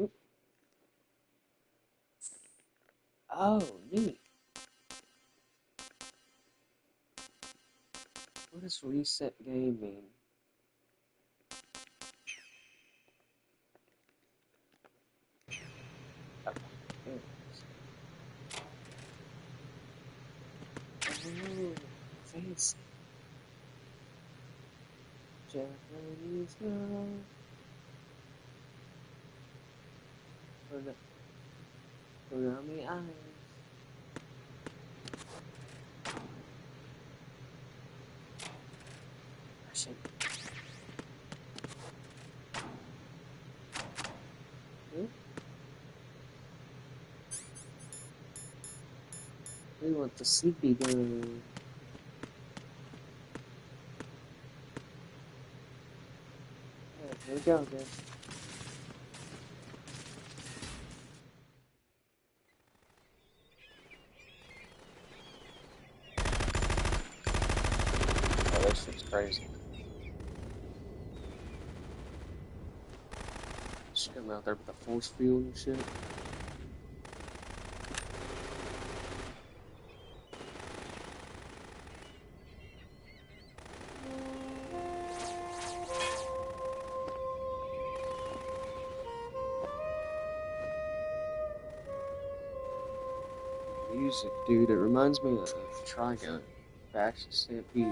Oop. Oh, neat. What does reset game mean? Okay. Oh, fancy. Japanese girl. Put on me eyes. Shit. We want the sleepy girl. Alright, here we go, guys. Oh, this shit's crazy. Just come out there with the force field and shit. music, dude. It reminds me of Trigun, Faction Stampede.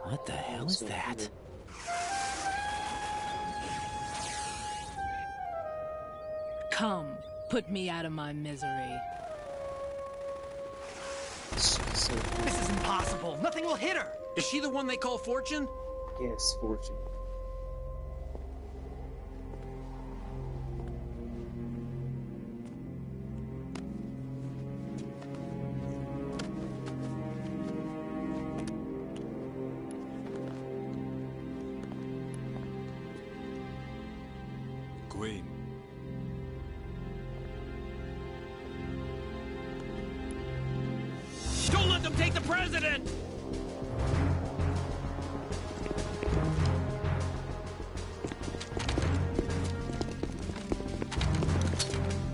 What the hell is that? Come, put me out of my misery. This is impossible. Nothing will hit her. Is she the one they call Fortune? Yes, Fortune. Queen. Don't let them take the president!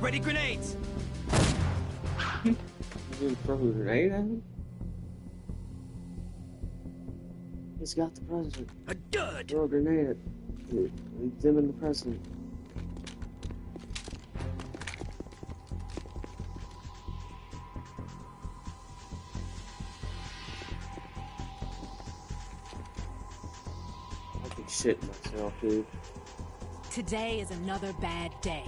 Ready grenades! You didn't throw a grenade at him? He's got the president. A dud! Throw a grenade at them and the president. I can shit myself, dude. Today is another bad day.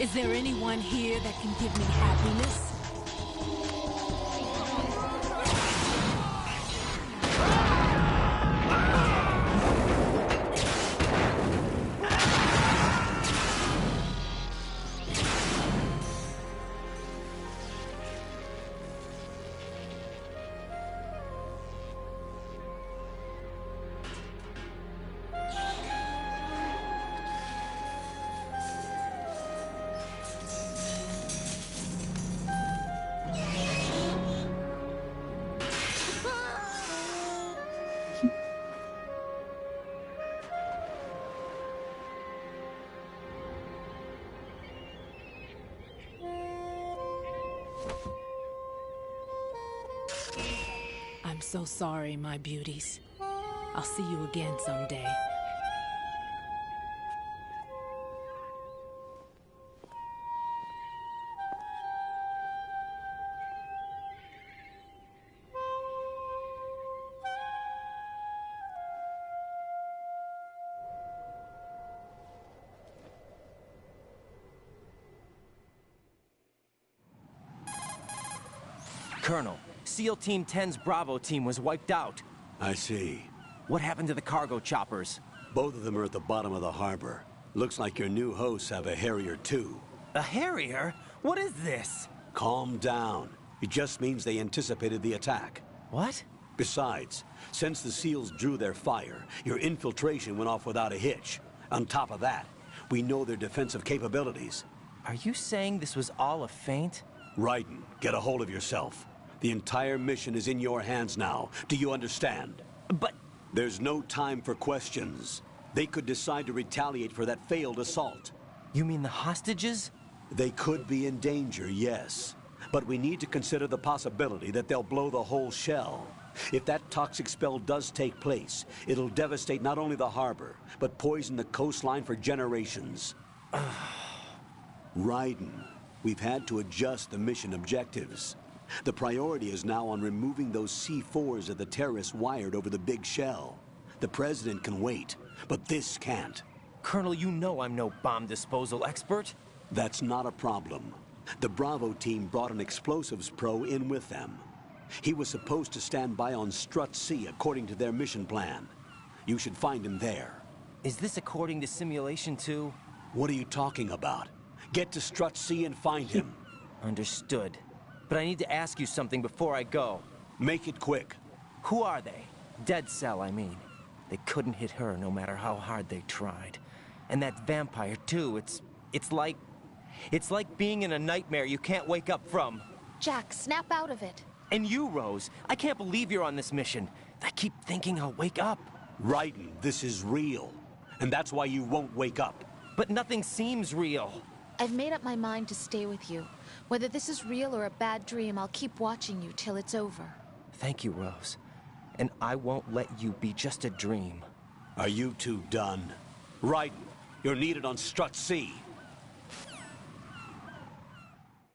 Is there anyone here that can give me happiness? I'm so sorry, my beauties. I'll see you again someday. Colonel, SEAL Team 10's Bravo team was wiped out. I see. What happened to the cargo choppers? Both of them are at the bottom of the harbor. Looks like your new hosts have a Harrier too. A Harrier? What is this? Calm down. It just means they anticipated the attack. What? Besides, since the SEALs drew their fire, your infiltration went off without a hitch. On top of that, we know their defensive capabilities. Are you saying this was all a feint? Raiden, get a hold of yourself. The entire mission is in your hands now. Do you understand? But... There's no time for questions. They could decide to retaliate for that failed assault. You mean the hostages? They could be in danger, yes. But we need to consider the possibility that they'll blow the whole shell. If that toxic spell does take place, it'll devastate not only the harbor, but poison the coastline for generations. Raiden, we've had to adjust the mission objectives. The priority is now on removing those C4s that the terrorists wired over the big shell. The president can wait, but this can't. Colonel, you know I'm no bomb disposal expert. That's not a problem. The Bravo team brought an explosives pro in with them. He was supposed to stand by on Strut C according to their mission plan. You should find him there. Is this according to Simulation 2? What are you talking about? Get to Strut C and find him. Understood. But I need to ask you something before I go. Make it quick. Who are they? Dead Cell, I mean. They couldn't hit her no matter how hard they tried. And that vampire, too, it's like being in a nightmare you can't wake up from. Jack, snap out of it. And you, Rose, I can't believe you're on this mission. I keep thinking I'll wake up. Raiden, this is real. And that's why you won't wake up. But nothing seems real. I've made up my mind to stay with you. Whether this is real or a bad dream, I'll keep watching you till it's over. Thank you, Rose. And I won't let you be just a dream. Are you two done? Raiden, you're needed on Strut C.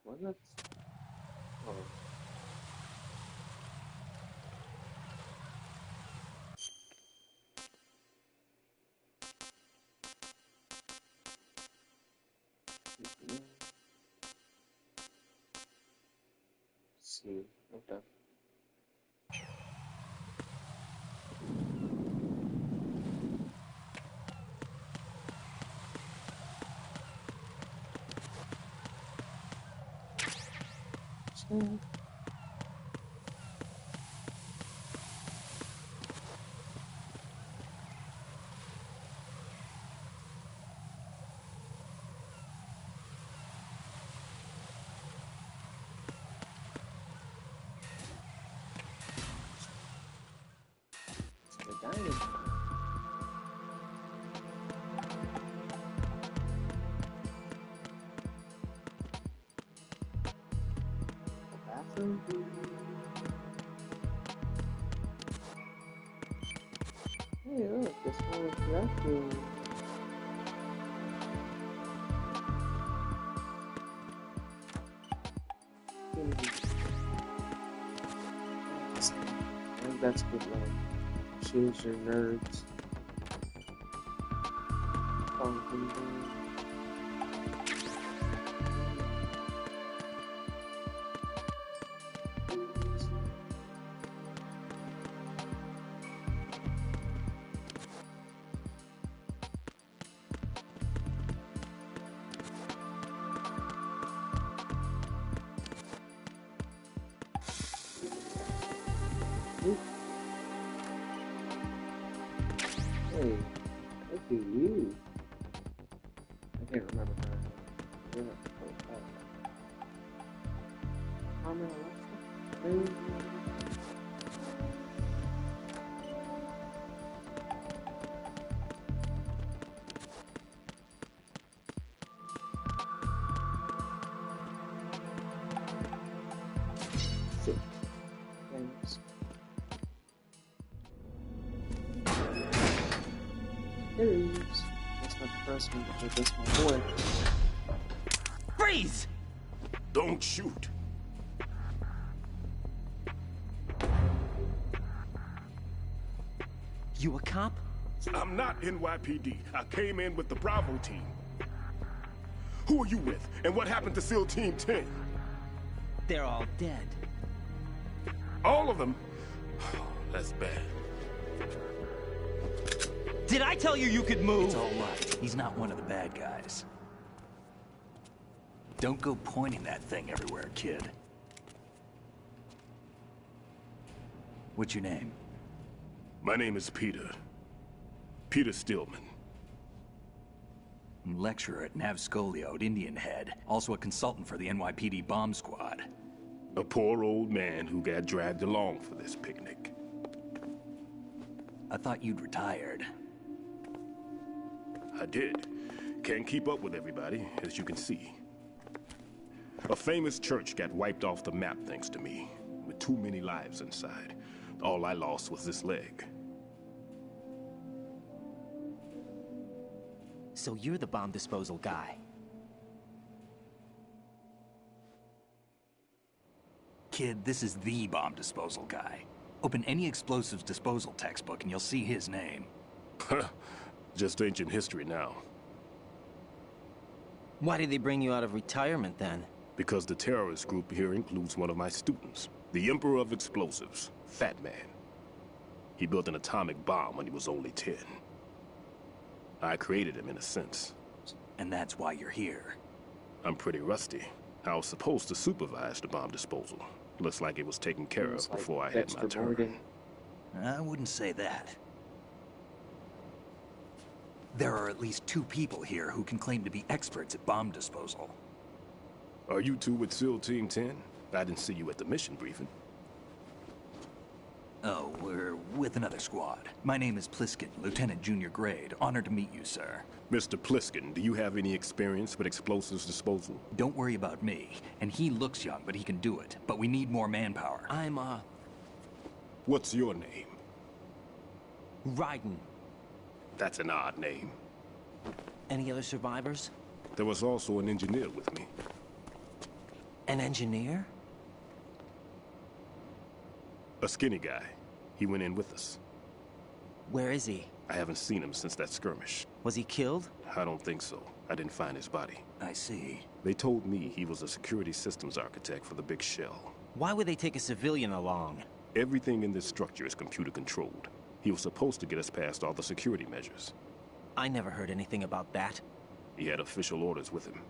Well, that's... Oh. See, okay. So... The guy is... The bathroom? Hey, look, this one is resting. And that's good, like, choose your nerds. Hey, look at you. I can't remember her. Yeah, Carmen Alexa? Six. Thanks. There he is. That's not the first one, but that's my boy. Freeze! Don't shoot. You a cop? I'm not NYPD. I came in with the Bravo team. Who are you with? And what happened to SEAL Team 10? They're all dead. All of them? That's bad. Did I tell you you could move? It's all right. He's not one of the bad guys. Don't go pointing that thing everywhere, kid. What's your name? My name is Peter. Peter Stillman. Lecturer at Navscolio at Indian Head. Also a consultant for the NYPD bomb squad. A poor old man who got dragged along for this picnic. I thought you'd retired. I did. Can't keep up with everybody, as you can see. A famous church got wiped off the map thanks to me, with too many lives inside. All I lost was this leg. So you're the bomb disposal guy. Kid, this is the bomb disposal guy. Open any explosives disposal textbook and you'll see his name. Just ancient history now. Why did they bring you out of retirement then? Because the terrorist group here includes one of my students, the Emperor of Explosives, Fat Man. He built an atomic bomb when he was only 10. I created him in a sense. And that's why you're here. I'm pretty rusty. I was supposed to supervise the bomb disposal. Looks like it was taken care of before I had my turn. I wouldn't say that. There are at least 2 people here who can claim to be experts at bomb disposal. Are you two with SEAL Team 10? I didn't see you at the mission briefing. Oh, we're with another squad. My name is Pliskin, Lieutenant Junior Grade. Honored to meet you, sir. Mr. Pliskin, do you have any experience with explosives disposal? Don't worry about me. And he looks young, but he can do it. But we need more manpower. What's your name? Raiden. That's an odd name. Any other survivors? There was also an engineer with me. An engineer? A skinny guy. He went in with us. Where is he? I haven't seen him since that skirmish. Was he killed? I don't think so. I didn't find his body. I see. They told me he was a security systems architect for the big shell. Why would they take a civilian along? Everything in this structure is computer controlled. He was supposed to get us past all the security measures. I never heard anything about that. He had official orders with him.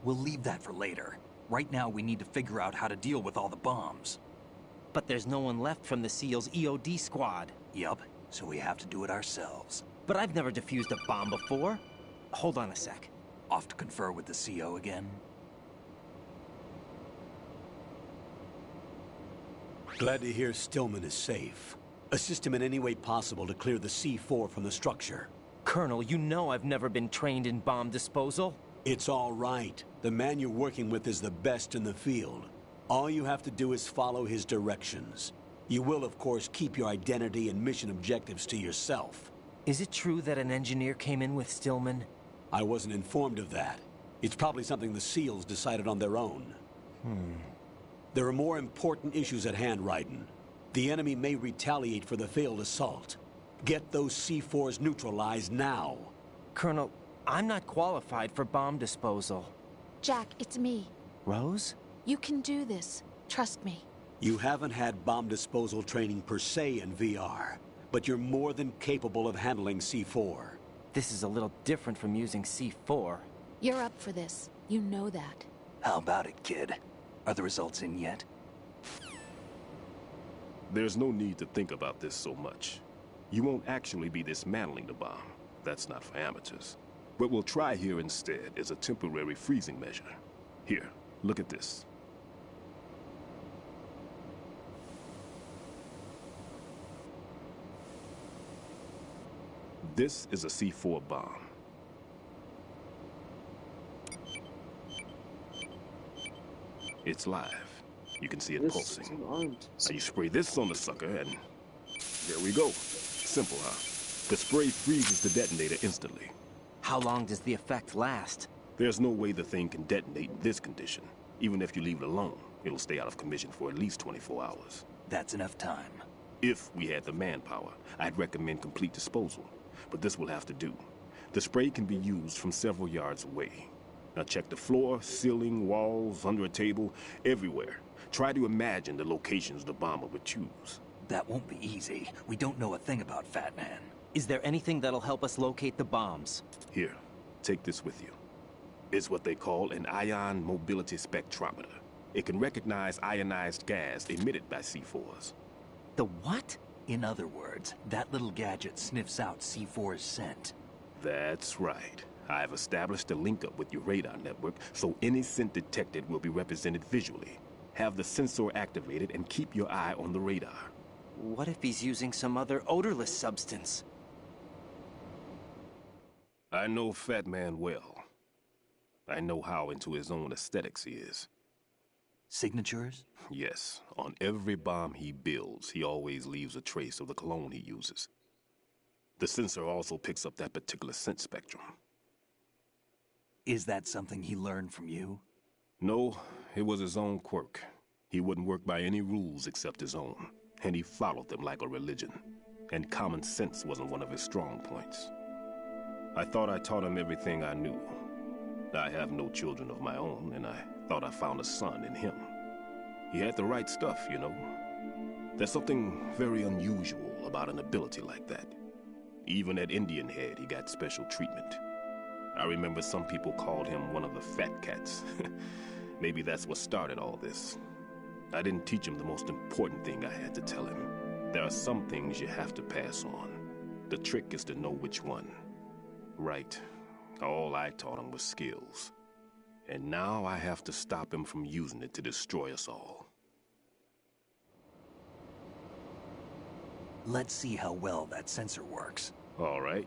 We'll leave that for later. Right now, we need to figure out how to deal with all the bombs. But there's no one left from the SEAL's EOD squad. Yup, so we have to do it ourselves. But I've never defused a bomb before. Hold on a sec. Off to confer with the CO again? Glad to hear Stillman is safe. Assist him in any way possible to clear the C4 from the structure. Colonel, you know I've never been trained in bomb disposal. It's all right. The man you're working with is the best in the field. All you have to do is follow his directions. You will, of course, keep your identity and mission objectives to yourself. Is it true that an engineer came in with Stillman? I wasn't informed of that. It's probably something the SEALs decided on their own. There are more important issues at hand, Raiden. The enemy may retaliate for the failed assault. Get those C4s neutralized now. Colonel, I'm not qualified for bomb disposal. Jack, it's me. Rose? You can do this. Trust me. You haven't had bomb disposal training per se in VR, but you're more than capable of handling C4. This is a little different from using C4. You're up for this. You know that. How about it, kid? Are the results in yet? There's no need to think about this so much. You won't actually be dismantling the bomb. That's not for amateurs. What we'll try here instead is a temporary freezing measure. Here, look at this. This is a C4 bomb. It's live. You can see it pulsing. Now you spray this on the sucker and there we go. Simple, huh? The spray freezes the detonator instantly. How long does the effect last? There's no way the thing can detonate in this condition. Even if you leave it alone, it'll stay out of commission for at least 24 hours. That's enough time. If we had the manpower, I'd recommend complete disposal. But this will have to do. The spray can be used from several yards away. Now check the floor, ceiling, walls, under a table, everywhere. Try to imagine the locations the bomber would choose. That won't be easy. We don't know a thing about Fat Man. Is there anything that'll help us locate the bombs? Here, take this with you. It's what they call an ion mobility spectrometer. It can recognize ionized gas emitted by C4s. The what? In other words, that little gadget sniffs out C4's scent. That's right. I've established a link up with your radar network, so any scent detected will be represented visually. Have the sensor activated and keep your eye on the radar. What if he's using some other odorless substance? I know Fat Man well. I know how into his own aesthetics he is. Signatures? Yes. On every bomb he builds, he always leaves a trace of the cologne he uses. The sensor also picks up that particular scent spectrum. Is that something he learned from you? No, it was his own quirk. He wouldn't work by any rules except his own, and he followed them like a religion. And common sense wasn't one of his strong points. I thought I taught him everything I knew. I have no children of my own, and I thought I found a son in him. He had the right stuff, you know. There's something very unusual about an ability like that. Even at Indian Head, he got special treatment. I remember some people called him one of the fat cats. Maybe that's what started all this. I didn't teach him the most important thing I had to tell him. There are some things you have to pass on. The trick is to know which one. Right. All I taught him was skills. And now I have to stop him from using it to destroy us all. Let's see how well that sensor works. All right.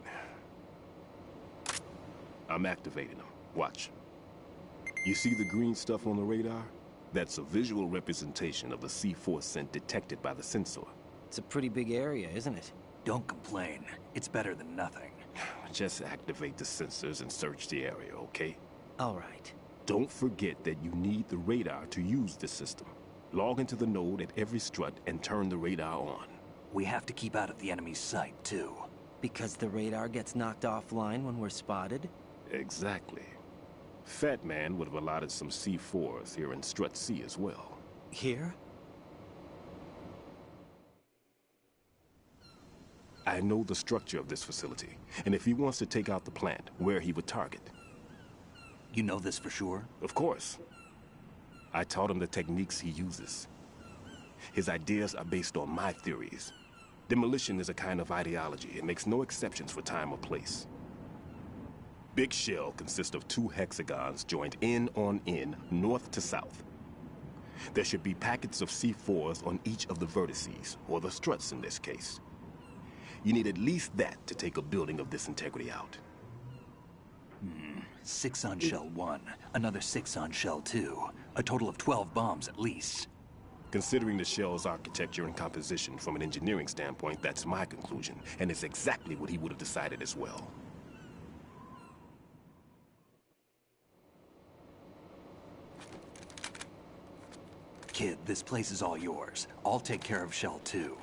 I'm activating them. Watch. You see the green stuff on the radar? That's a visual representation of the C4 scent detected by the sensor. It's a pretty big area, isn't it? Don't complain. It's better than nothing. Just activate the sensors and search the area, okay? All right. Don't forget that you need the radar to use the system. Log into the node at every strut and turn the radar on. We have to keep out of the enemy's sight, too. Because the radar gets knocked offline when we're spotted? Exactly. Fat Man would have allotted some C4s here in Strut C as well. Here? I know the structure of this facility, and if he wants to take out the plant, where he would target. You know this for sure? Of course. I taught him the techniques he uses. His ideas are based on my theories. Demolition is a kind of ideology. It makes no exceptions for time or place. Big shell consists of 2 hexagons joined end on end, north to south. There should be packets of C4s on each of the vertices, or the struts in this case. You need at least that to take a building of this integrity out. 6 on shell 1, another 6 on shell 2. A total of 12 bombs at least. Considering the shell's architecture and composition from an engineering standpoint, that's my conclusion, and it's exactly what he would have decided as well. Kid, this place is all yours. I'll take care of shell 2.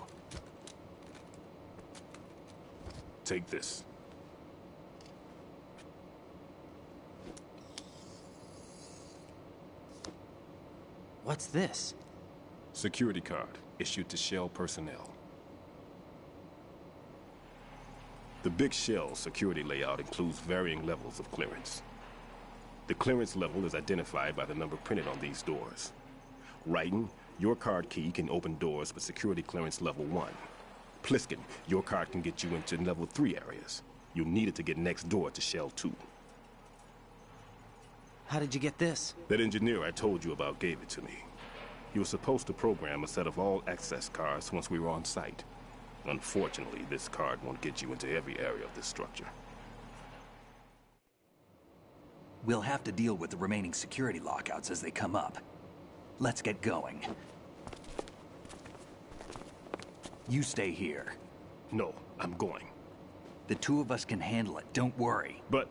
Take this. What's this? Security card, issued to Shell personnel. The Big Shell security layout includes varying levels of clearance. The clearance level is identified by the number printed on these doors. Raiden, your card key can open doors with security clearance level 1. Pliskin, your card can get you into level 3 areas. You'll need it to get next door to Shell 2. How did you get this? That engineer I told you about gave it to me. He was supposed to program a set of all access cards once we were on site. Unfortunately, this card won't get you into every area of this structure. We'll have to deal with the remaining security lockouts as they come up. Let's get going. You stay here. No, I'm going. The 2 of us can handle it, don't worry. But...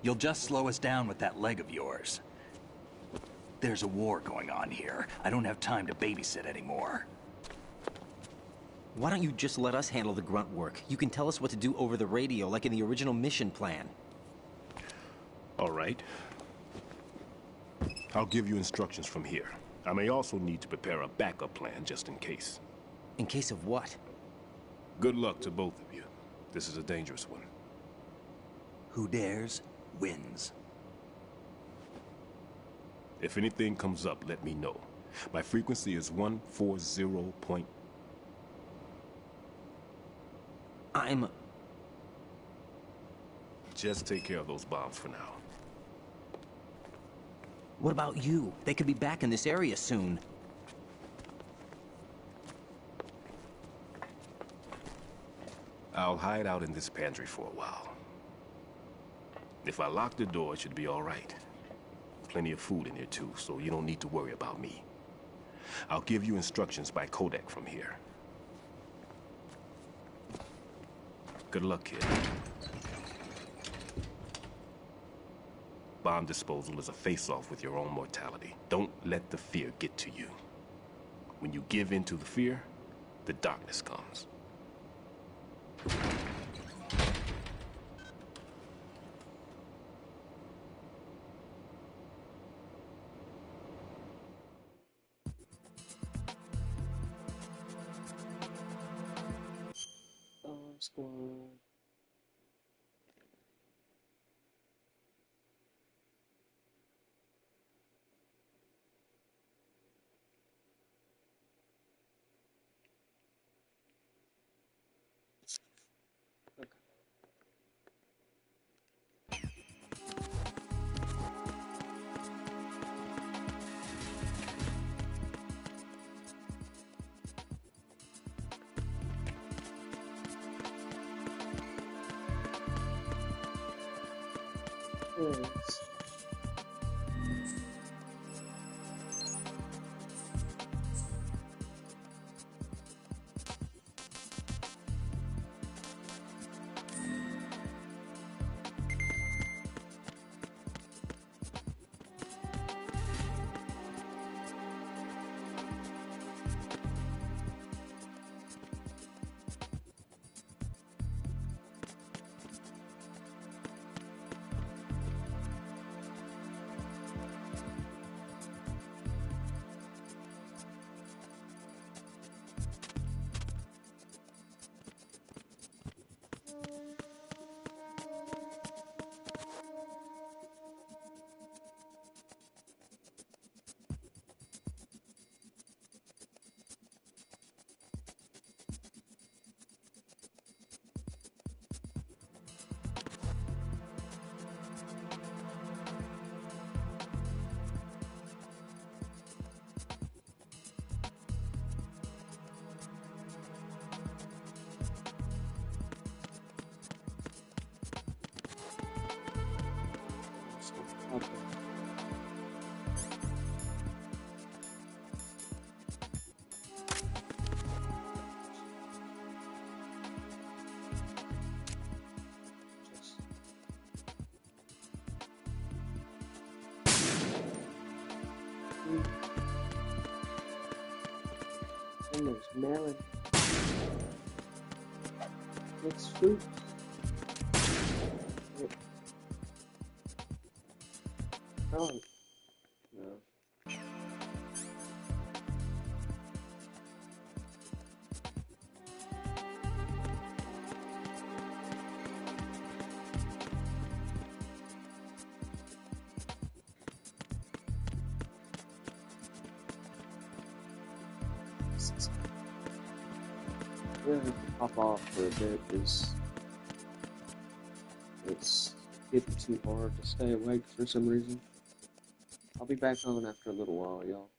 You'll just slow us down with that leg of yours. There's a war going on here. I don't have time to babysit anymore. Why don't you just let us handle the grunt work? You can tell us what to do over the radio, like in the original mission plan. All right. I'll give you instructions from here. I may also need to prepare a backup plan just in case. In case of what? Good luck to both of you. This is a dangerous one. Who dares, wins. If anything comes up, let me know. My frequency is 140 point... Just take care of those bombs for now. What about you? They could be back in this area soon. I'll hide out in this pantry for a while. If I lock the door, it should be all right. Plenty of food in here too, so you don't need to worry about me. I'll give you instructions by codec from here. Good luck, kid. Bomb disposal is a face-off with your own mortality. Don't let the fear get to you. When you give in to the fear, the darkness comes. Squad. Yes. Okay. And there's melon. It's fruit. Oh, no. We're gonna have to pop off for a bit because it's getting too hard to stay awake for some reason. I'll be back on after a little while, y'all.